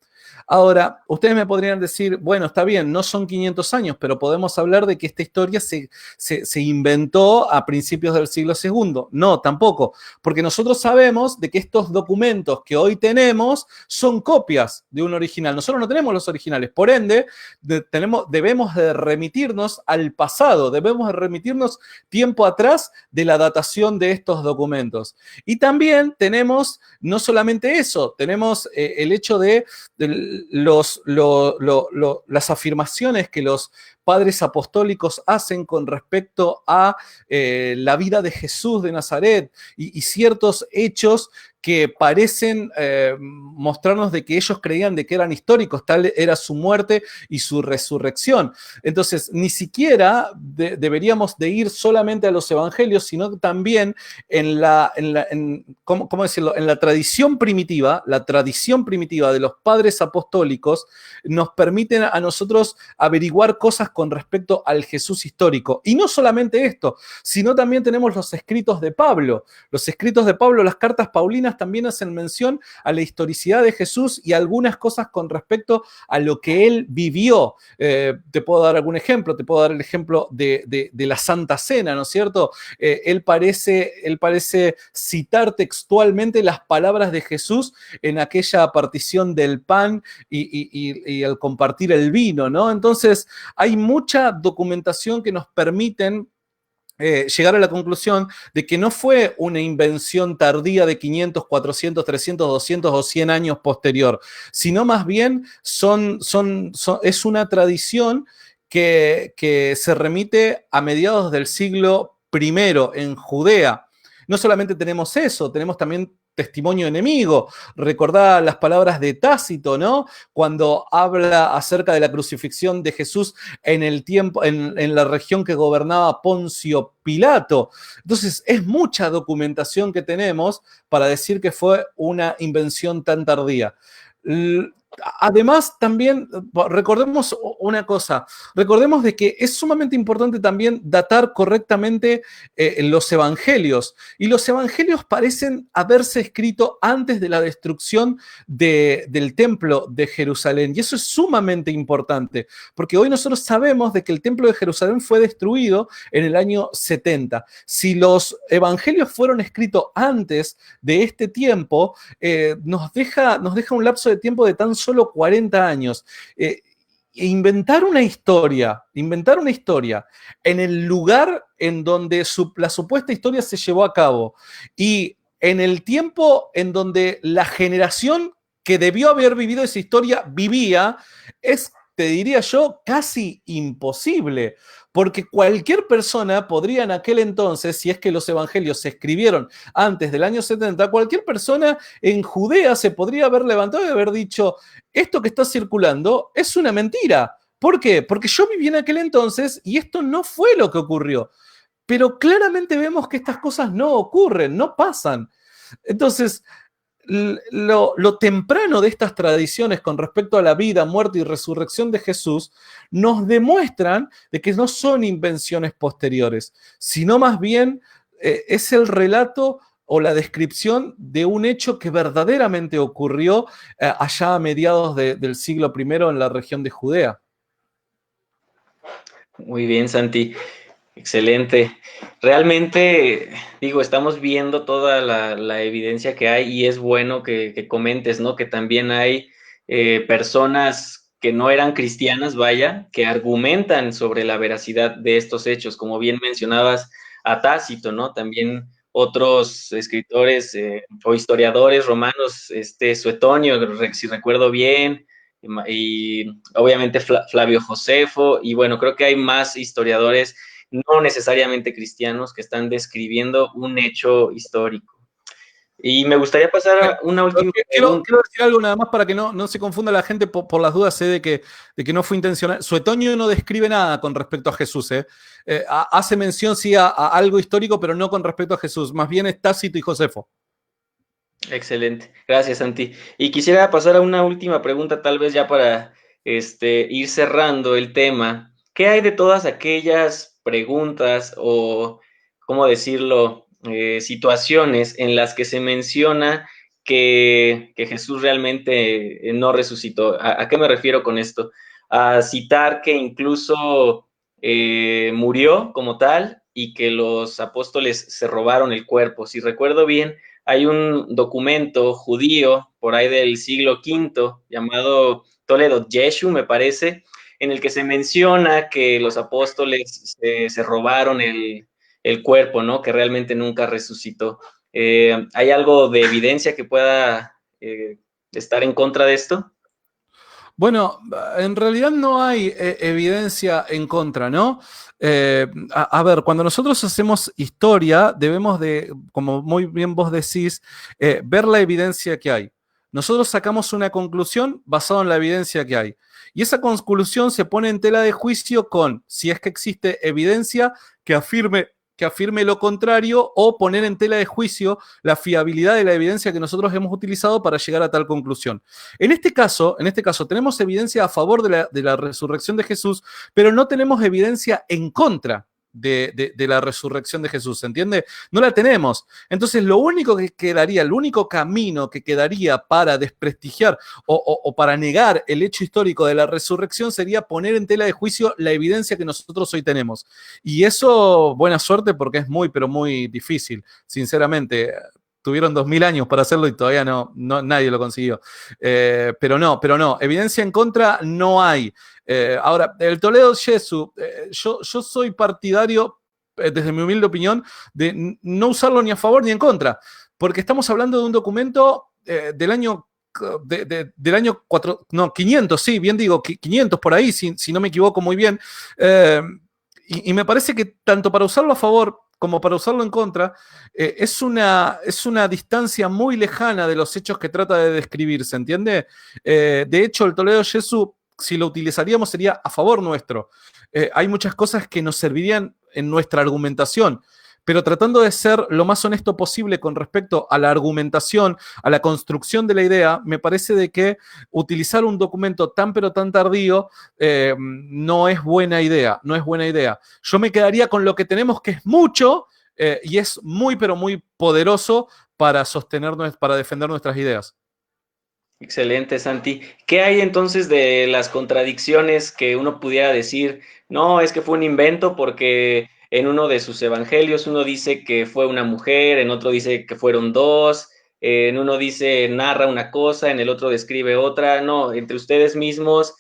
Ahora, ustedes me podrían decir, bueno, está bien, no son 500 años, pero podemos hablar de que esta historia se inventó a principios del siglo segundo. No, tampoco, porque nosotros sabemos de que estos documentos que hoy tenemos son copias de un original. Nosotros no tenemos los originales, por ende, debemos de remitirnos al pasado, debemos de remitirnos tiempo atrás de la datación de estos documentos. Y también tenemos, no solamente eso, tenemos el hecho de las afirmaciones que los padres apostólicos hacen con respecto a la vida de Jesús de Nazaret y ciertos hechos que parecen mostrarnos de que ellos creían de que eran históricos, tal era su muerte y su resurrección. Entonces, ni siquiera deberíamos de ir solamente a los evangelios, sino también ¿cómo decirlo? En la tradición primitiva de los padres apostólicos nos permiten a nosotros averiguar cosas con respecto al Jesús histórico. Y no solamente esto, sino también tenemos los escritos de Pablo. Los escritos de Pablo, las cartas paulinas, también hacen mención a la historicidad de Jesús y algunas cosas con respecto a lo que él vivió. Te puedo dar algún ejemplo, te puedo dar el ejemplo de la Santa Cena, ¿no es cierto? Él parece citar textualmente las palabras de Jesús en aquella partición del pan y al compartir el vino, ¿no? Entonces, hay mucha documentación que nos permiten llegar a la conclusión de que no fue una invención tardía de 500, 400, 300, 200 o 100 años posterior, sino más bien es una tradición que se remite a mediados del siglo primero en Judea. No solamente tenemos eso, tenemos también testimonio enemigo. Recordá las palabras de Tácito, ¿no? Cuando habla acerca de la crucifixión de Jesús en el tiempo, en la región que gobernaba Poncio Pilato. Entonces, es mucha documentación que tenemos para decir que fue una invención tan tardía. Además, también recordemos una cosa, recordemos de que es sumamente importante también datar correctamente los evangelios, y los evangelios parecen haberse escrito antes de la destrucción del templo de Jerusalén, y eso es sumamente importante, porque hoy nosotros sabemos de que el templo de Jerusalén fue destruido en el año 70. Si los evangelios fueron escritos antes de este tiempo, nos deja un lapso de tiempo de tan solo 40 años. Inventar una historia en el lugar en donde la supuesta historia se llevó a cabo y en el tiempo en donde la generación que debió haber vivido esa historia vivía, es, te diría yo, casi imposible. Porque cualquier persona podría en aquel entonces, si es que los evangelios se escribieron antes del año 70, cualquier persona en Judea se podría haber levantado y haber dicho, esto que está circulando es una mentira. ¿Por qué? Porque yo viví en aquel entonces y esto no fue lo que ocurrió. Pero claramente vemos que estas cosas no ocurren, no pasan. Entonces, lo temprano de estas tradiciones con respecto a la vida, muerte y resurrección de Jesús nos demuestran de que no son invenciones posteriores, sino más bien es el relato o la descripción de un hecho que verdaderamente ocurrió allá a mediados del siglo primero en la región de Judea. Muy bien, Santi. Excelente. Realmente, digo, estamos viendo toda la evidencia que hay y es bueno que comentes, ¿no? Que también hay personas que no eran cristianas, vaya, que argumentan sobre la veracidad de estos hechos, como bien mencionabas a Tácito, ¿no? También otros escritores o historiadores romanos, Suetonio, si recuerdo bien, y obviamente Flavio Josefo, y bueno, creo que hay más historiadores no necesariamente cristianos que están describiendo un hecho histórico. Y me gustaría pasar a una última quiero pregunta. decir algo nada más para que no se confunda la gente por las dudas de que no fue intencional. Suetonio no describe nada con respecto a Jesús. Hace mención, sí, a algo histórico, pero no con respecto a Jesús. Más bien es Tácito y Josefo. Excelente. Gracias, Santi. Y quisiera pasar a una última pregunta, tal vez ya para ir cerrando el tema. ¿Qué hay de todas aquellas preguntas o, cómo decirlo, situaciones en las que se menciona que Jesús realmente no resucitó. ¿A qué me refiero con esto? A citar que incluso murió como tal y que los apóstoles se robaron el cuerpo. Si recuerdo bien, hay un documento judío por ahí del siglo V llamado Toledo Yeshu, me parece, en el que se menciona que los apóstoles se robaron el cuerpo, ¿no? Que realmente nunca resucitó. ¿Hay algo de evidencia que pueda estar en contra de esto? Bueno, en realidad no hay evidencia en contra, ¿no? A ver, cuando nosotros hacemos historia, debemos de, como muy bien vos decís, ver la evidencia que hay. Nosotros sacamos una conclusión basada en la evidencia que hay. Y esa conclusión se pone en tela de juicio con si es que existe evidencia que afirme lo contrario o poner en tela de juicio la fiabilidad de la evidencia que nosotros hemos utilizado para llegar a tal conclusión. En este caso tenemos evidencia a favor de la resurrección de Jesús, pero no tenemos evidencia en contra de la resurrección de Jesús, ¿se entiende? No la tenemos. Entonces, lo único que quedaría, el único camino que quedaría para desprestigiar o para negar el hecho histórico de la resurrección sería poner en tela de juicio la evidencia que nosotros hoy tenemos. Y eso, buena suerte, porque es muy, pero muy difícil, sinceramente. Tuvieron 2000 años para hacerlo y todavía nadie lo consiguió. Pero no, evidencia en contra no hay. Ahora, el Toledo Jesús, yo soy partidario, desde mi humilde opinión, de no usarlo ni a favor ni en contra, porque estamos hablando de un documento del año del año 500, sí, bien digo, 500 por ahí, si no me equivoco muy bien. Y me parece que tanto para usarlo a favor como para usarlo en contra, es una distancia muy lejana de los hechos que trata de describir, ¿se entiende? De hecho, el Toledo Jesús, si lo utilizaríamos, sería a favor nuestro. Hay muchas cosas que nos servirían en nuestra argumentación, pero tratando de ser lo más honesto posible con respecto a la argumentación, a la construcción de la idea, me parece de que utilizar un documento tan pero tan tardío no es buena idea, no es buena idea. Yo me quedaría con lo que tenemos, que es mucho y es muy pero muy poderoso para para defender nuestras ideas. Excelente, Santi. ¿Qué hay entonces de las contradicciones que uno pudiera decir, no, es que fue un invento porque en uno de sus evangelios uno dice que fue una mujer, en otro dice que fueron dos, en uno dice narra una cosa, en el otro describe otra? No, entre ustedes mismos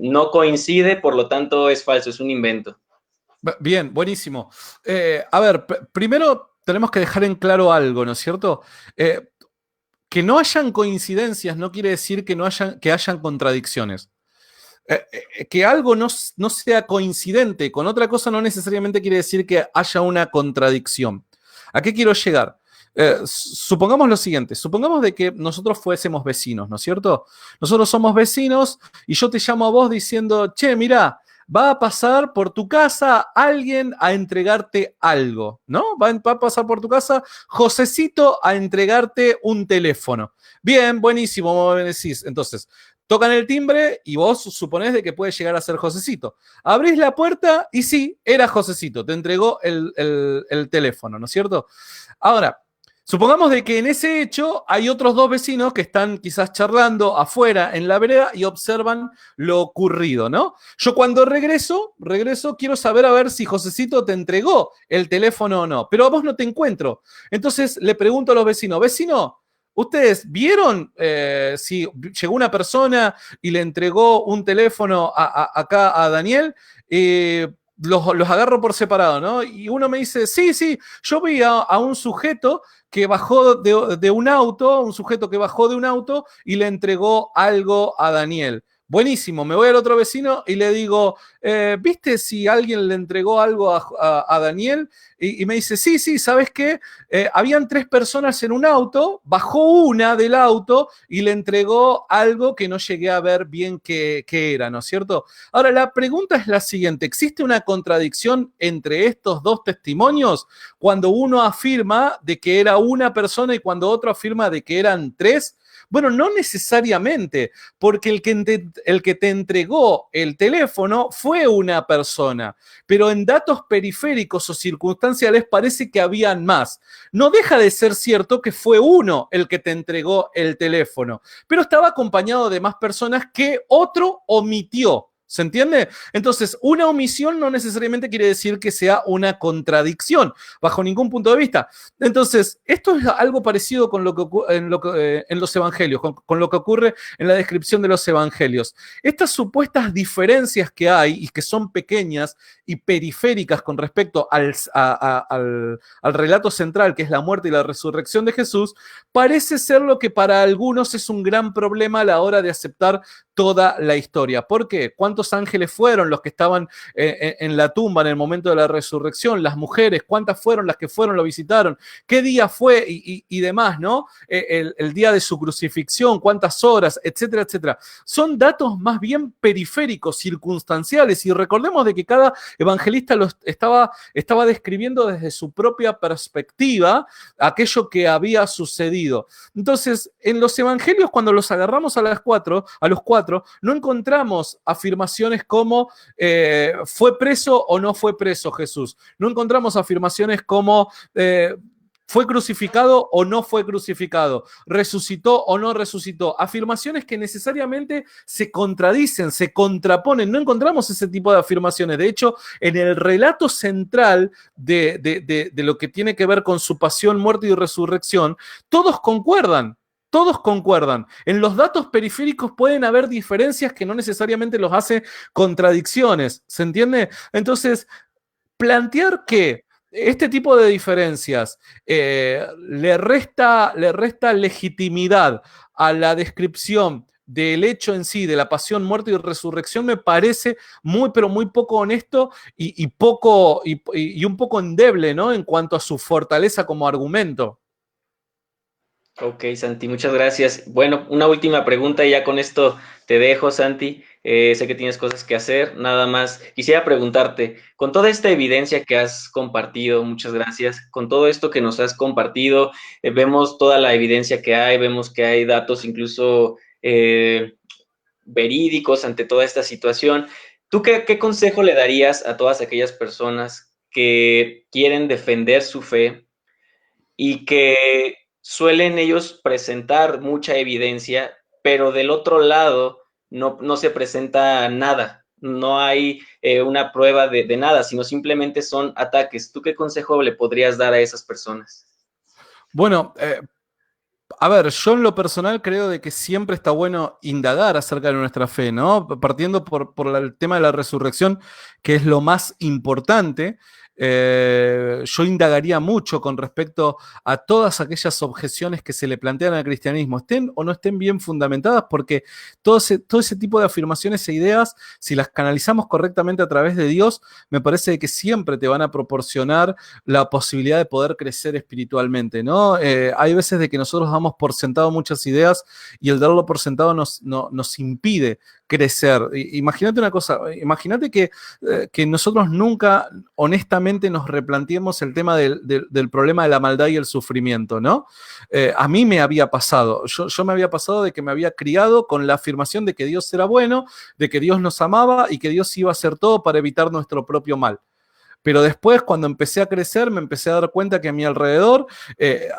no coincide, por lo tanto es falso, es un invento. Bien, buenísimo. A ver, primero tenemos que dejar en claro algo, ¿no es cierto? Que no hayan coincidencias no quiere decir que hayan contradicciones. Que algo no sea coincidente con otra cosa no necesariamente quiere decir que haya una contradicción. ¿A qué quiero llegar? Supongamos lo siguiente, supongamos de que nosotros fuésemos vecinos, ¿no es cierto? Nosotros somos vecinos y yo te llamo a vos diciendo, che, mirá, va a pasar por tu casa alguien a entregarte algo, ¿no? Va a pasar por tu casa Josecito a entregarte un teléfono. Bien, buenísimo, vos me decís. Entonces, tocan el timbre y vos suponés de que puede llegar a ser Josecito. Abrís la puerta y sí, era Josecito, te entregó el teléfono, ¿no es cierto? Ahora, supongamos de que en ese hecho hay otros dos vecinos que están quizás charlando afuera en la vereda y observan lo ocurrido, ¿no? Yo cuando regreso, quiero saber a ver si Josecito te entregó el teléfono o no, pero a vos no te encuentro. Entonces le pregunto a los vecinos, vecino, ¿ustedes vieron si llegó una persona y le entregó un teléfono acá a Daniel? Los agarro por separado, ¿no? Y uno me dice, sí, yo vi a un sujeto que bajó de un auto, y le entregó algo a Daniel. Buenísimo, me voy al otro vecino y le digo, ¿viste si alguien le entregó algo a Daniel? Y me dice, sí, ¿sabes qué? Habían 3 personas en un auto, bajó una del auto y le entregó algo que no llegué a ver bien qué era, ¿no es cierto? Ahora, la pregunta es la siguiente, ¿existe una contradicción entre estos dos testimonios cuando uno afirma de que era una persona y cuando otro afirma de que eran 3? Bueno, no necesariamente, porque el que te entregó el teléfono fue una persona, pero en datos periféricos o circunstanciales parece que habían más. No deja de ser cierto que fue uno el que te entregó el teléfono, pero estaba acompañado de más personas que otro omitió. ¿Se entiende? Entonces, una omisión no necesariamente quiere decir que sea una contradicción, bajo ningún punto de vista. Entonces, esto es algo parecido con lo que en los evangelios, con lo que ocurre en la descripción de los evangelios. Estas supuestas diferencias que hay y que son pequeñas y periféricas con respecto al relato central, que es la muerte y la resurrección de Jesús, parece ser lo que para algunos es un gran problema a la hora de aceptar toda la historia. ¿Por qué? ¿Cuántos ángeles fueron los que estaban en la tumba en el momento de la resurrección? Las mujeres, ¿cuántas fueron las que fueron, lo visitaron? ¿Qué día fue? Y demás, ¿no? El día de su crucifixión, ¿cuántas horas? Etcétera, etcétera. Son datos más bien periféricos, circunstanciales, y recordemos de que cada evangelista estaba describiendo desde su propia perspectiva aquello que había sucedido. Entonces, en los evangelios, cuando los agarramos a los cuatro, no encontramos afirmaciones como ¿fue preso o no fue preso Jesús? No encontramos afirmaciones como ¿fue crucificado o no fue crucificado? ¿Resucitó o no resucitó? Afirmaciones que necesariamente se contradicen, se contraponen. No encontramos ese tipo de afirmaciones. De hecho, en el relato central de lo que tiene que ver con su pasión, muerte y resurrección, todos concuerdan. Todos concuerdan. En los datos periféricos pueden haber diferencias que no necesariamente los hace contradicciones. ¿Se entiende? Entonces, plantear que este tipo de diferencias le resta legitimidad a la descripción del hecho en sí, de la pasión, muerte y resurrección, me parece muy, pero muy poco honesto y un poco endeble, ¿no? En cuanto a su fortaleza como argumento. Ok, Santi, muchas gracias. Bueno, una última pregunta y ya con esto te dejo, Santi. Sé que tienes cosas que hacer. Nada más, quisiera preguntarte, con toda esta evidencia que has compartido, muchas gracias, con todo esto que nos has compartido, vemos toda la evidencia que hay, vemos que hay datos incluso verídicos ante toda esta situación. ¿Tú qué consejo le darías a todas aquellas personas que quieren defender su fe y que suelen ellos presentar mucha evidencia, pero del otro lado no se presenta nada, no hay una prueba de nada, sino simplemente son ataques? ¿Tú qué consejo le podrías dar a esas personas? Bueno, a ver, yo en lo personal creo de que siempre está bueno indagar acerca de nuestra fe, ¿no? Partiendo por el tema de la resurrección, que es lo más importante. Yo indagaría mucho con respecto a todas aquellas objeciones que se le plantean al cristianismo, estén o no estén bien fundamentadas, porque todo ese tipo de afirmaciones e ideas, si las canalizamos correctamente a través de Dios, me parece que siempre te van a proporcionar la posibilidad de poder crecer espiritualmente, ¿no? Hay veces de que nosotros damos por sentado muchas ideas y el darlo por sentado nos impide crecer. Imagínate una cosa, imagínate que nosotros nunca honestamente nos replanteemos el tema del problema de la maldad y el sufrimiento, ¿no? A mí me había pasado, yo me había pasado de que me había criado con la afirmación de que Dios era bueno, de que Dios nos amaba y que Dios iba a hacer todo para evitar nuestro propio mal. Pero después, cuando empecé a crecer, me empecé a dar cuenta que a mi alrededor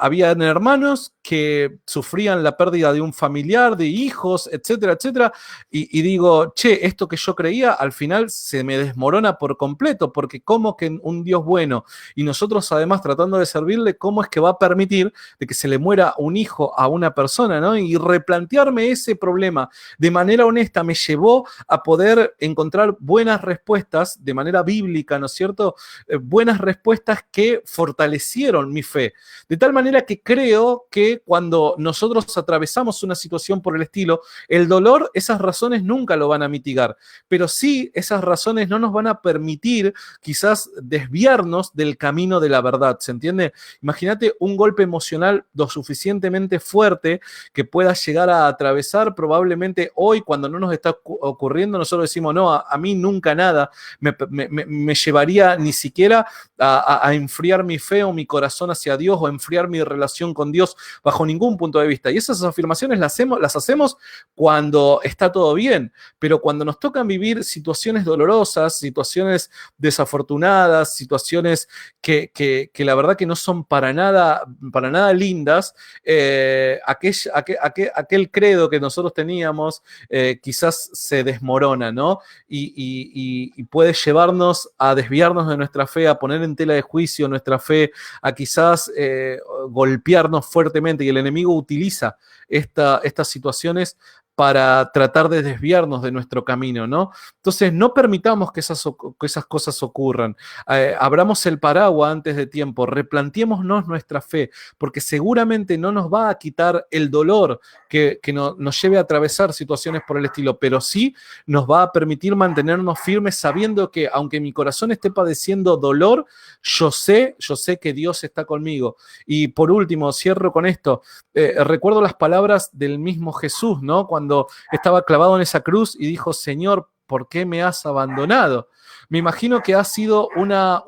había hermanos que sufrían la pérdida de un familiar, de hijos, etcétera, etcétera. Y digo, che, esto que yo creía al final se me desmorona por completo, porque cómo que un Dios bueno y nosotros además tratando de servirle, cómo es que va a permitir de que se le muera un hijo a una persona, ¿no? Y replantearme ese problema de manera honesta me llevó a poder encontrar buenas respuestas de manera bíblica, ¿no es cierto? Buenas respuestas que fortalecieron mi fe. De tal manera que creo que cuando nosotros atravesamos una situación por el estilo, el dolor, esas razones nunca lo van a mitigar, pero sí esas razones no nos van a permitir quizás desviarnos del camino de la verdad, ¿se entiende? Imagínate un golpe emocional lo suficientemente fuerte que pueda llegar a atravesar probablemente hoy cuando no nos está ocurriendo, nosotros decimos, no, a mí nunca nada me llevaría ni siquiera a enfriar mi fe o mi corazón hacia Dios o enfriar mi relación con Dios bajo ningún punto de vista. Y esas afirmaciones las hacemos cuando está todo bien, pero cuando nos tocan vivir situaciones dolorosas, situaciones desafortunadas, situaciones que la verdad que no son para nada lindas, aquel credo que nosotros teníamos quizás se desmorona, ¿no? Y puede llevarnos a desviarnos de nuestra fe, a poner en tela de juicio nuestra fe, a quizás golpearnos fuertemente, y el enemigo utiliza estas situaciones para tratar de desviarnos de nuestro camino, ¿no? Entonces, no permitamos que esas cosas ocurran. Abramos el paraguas antes de tiempo, replanteémonos nuestra fe, porque seguramente no nos va a quitar el dolor que nos lleve a atravesar situaciones por el estilo, pero sí nos va a permitir mantenernos firmes sabiendo que aunque mi corazón esté padeciendo dolor, yo sé que Dios está conmigo. Y por último, cierro con esto. Recuerdo las palabras del mismo Jesús, ¿no? Cuando estaba clavado en esa cruz y dijo: Señor, ¿por qué me has abandonado? Me imagino que ha sido una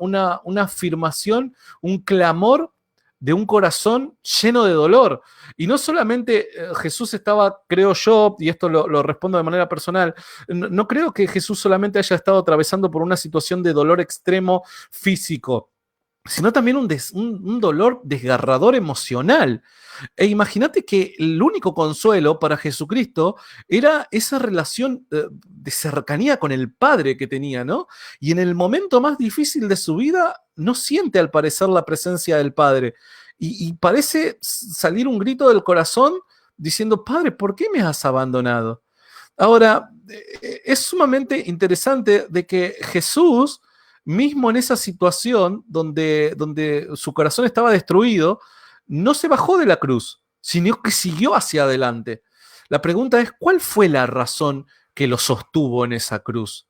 afirmación, un clamor de un corazón lleno de dolor. Y no solamente Jesús estaba, creo yo, y esto lo respondo de manera personal, no creo que Jesús solamente haya estado atravesando por una situación de dolor extremo físico, sino también un dolor desgarrador emocional. E imagínate que el único consuelo para Jesucristo era esa relación de cercanía con el Padre que tenía, ¿no? Y en el momento más difícil de su vida, no siente al parecer la presencia del Padre. Y parece salir un grito del corazón diciendo: Padre, ¿por qué me has abandonado? Ahora, es sumamente interesante de que Jesús, mismo en esa situación donde su corazón estaba destruido, no se bajó de la cruz, sino que siguió hacia adelante. La pregunta es: ¿cuál fue la razón que lo sostuvo en esa cruz?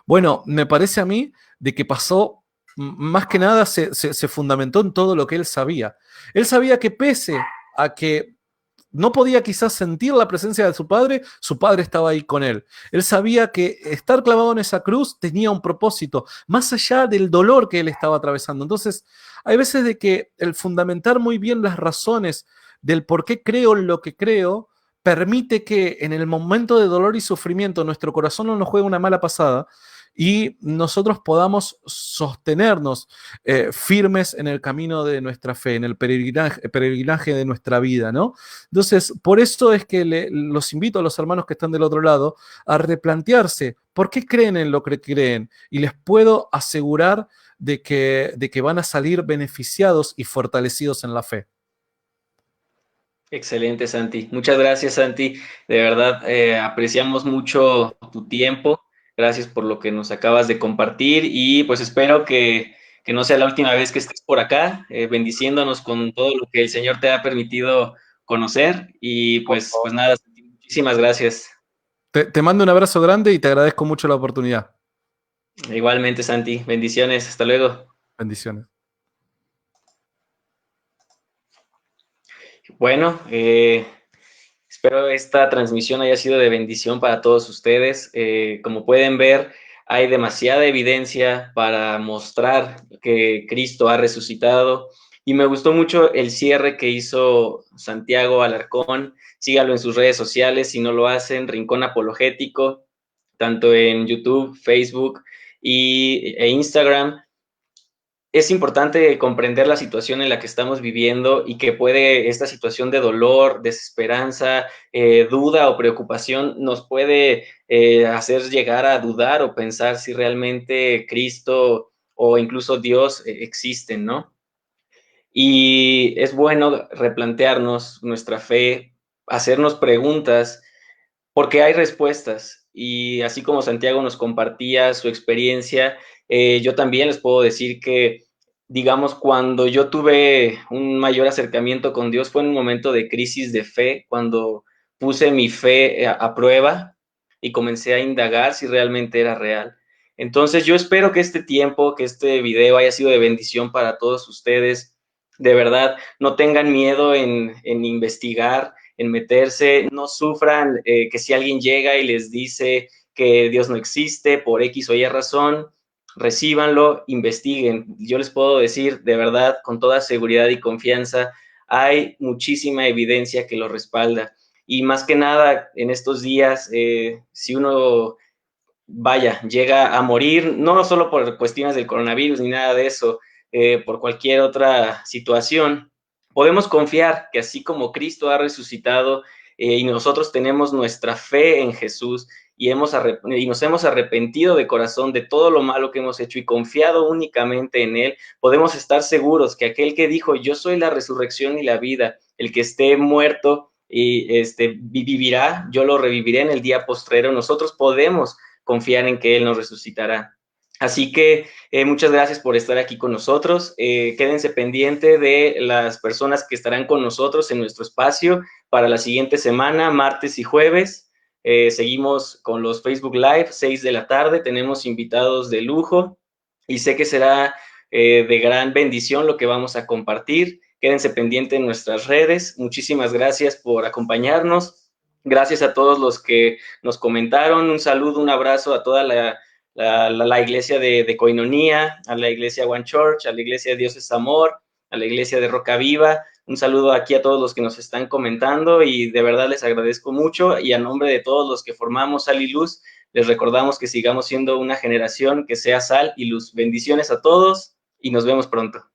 Bueno, me parece a mí de que pasó, más que nada se fundamentó en todo lo que él sabía. Él sabía que pese a que no podía quizás sentir la presencia de su padre estaba ahí con él. Él sabía que estar clavado en esa cruz tenía un propósito, más allá del dolor que él estaba atravesando. Entonces, hay veces de que el fundamentar muy bien las razones del por qué creo lo que creo, permite que en el momento de dolor y sufrimiento nuestro corazón no nos juegue una mala pasada y nosotros podamos sostenernos firmes en el camino de nuestra fe, en el peregrinaje de nuestra vida, ¿no? Entonces, por eso es que los invito a los hermanos que están del otro lado a replantearse por qué creen en lo que creen, y les puedo asegurar de que van a salir beneficiados y fortalecidos en la fe. Excelente, Santi. Muchas gracias, Santi. De verdad, apreciamos mucho tu tiempo. Gracias por lo que nos acabas de compartir y pues espero que no sea la última vez que estés por acá, bendiciéndonos con todo lo que el Señor te ha permitido conocer. Y pues nada, Santi, muchísimas gracias. Te mando un abrazo grande y te agradezco mucho la oportunidad. Igualmente, Santi. Bendiciones. Hasta luego. Bendiciones. Bueno, espero esta transmisión haya sido de bendición para todos ustedes. Como pueden ver, hay demasiada evidencia para mostrar que Cristo ha resucitado. Y me gustó mucho el cierre que hizo Santiago Alarcón. Síganlo en sus redes sociales si no lo hacen, Rincón Apologético, tanto en YouTube, Facebook e Instagram. Es importante comprender la situación en la que estamos viviendo y que puede esta situación de dolor, desesperanza, duda o preocupación nos puede hacer llegar a dudar o pensar si realmente Cristo o incluso Dios existen, ¿no? Y es bueno replantearnos nuestra fe, hacernos preguntas, porque hay respuestas. Y así como Santiago nos compartía su experiencia, yo también les puedo decir que, digamos, cuando yo tuve un mayor acercamiento con Dios fue en un momento de crisis de fe, cuando puse mi fe a prueba y comencé a indagar si realmente era real. Entonces yo espero que este tiempo, que este video haya sido de bendición para todos ustedes. De verdad, no tengan miedo en investigar, en meterse, no sufran que si alguien llega y les dice que Dios no existe por X o Y razón, recíbanlo, investiguen. Yo les puedo decir de verdad, con toda seguridad y confianza, hay muchísima evidencia que lo respalda. Y más que nada, en estos días, si uno, vaya, llega a morir, no solo por cuestiones del coronavirus ni nada de eso, por cualquier otra situación, podemos confiar que así como Cristo ha resucitado y nosotros tenemos nuestra fe en Jesús y nos hemos arrepentido de corazón de todo lo malo que hemos hecho y confiado únicamente en Él, podemos estar seguros que aquel que dijo, yo soy la resurrección y la vida, el que esté muerto y vivirá, yo lo reviviré en el día postrero, nosotros podemos confiar en que Él nos resucitará. Así que muchas gracias por estar aquí con nosotros. Quédense pendiente de las personas que estarán con nosotros en nuestro espacio para la siguiente semana, martes y jueves. Seguimos con los Facebook Live, 6 de la tarde. Tenemos invitados de lujo y sé que será de gran bendición lo que vamos a compartir. Quédense pendientes en nuestras redes. Muchísimas gracias por acompañarnos. Gracias a todos los que nos comentaron. Un saludo, un abrazo a toda la iglesia de Koinonía, a la iglesia One Church, a la iglesia Dios es Amor, a la iglesia de Roca Viva. Un saludo aquí a todos los que nos están comentando y de verdad les agradezco mucho y a nombre de todos los que formamos Sal y Luz, les recordamos que sigamos siendo una generación que sea sal y luz. Bendiciones a todos y nos vemos pronto.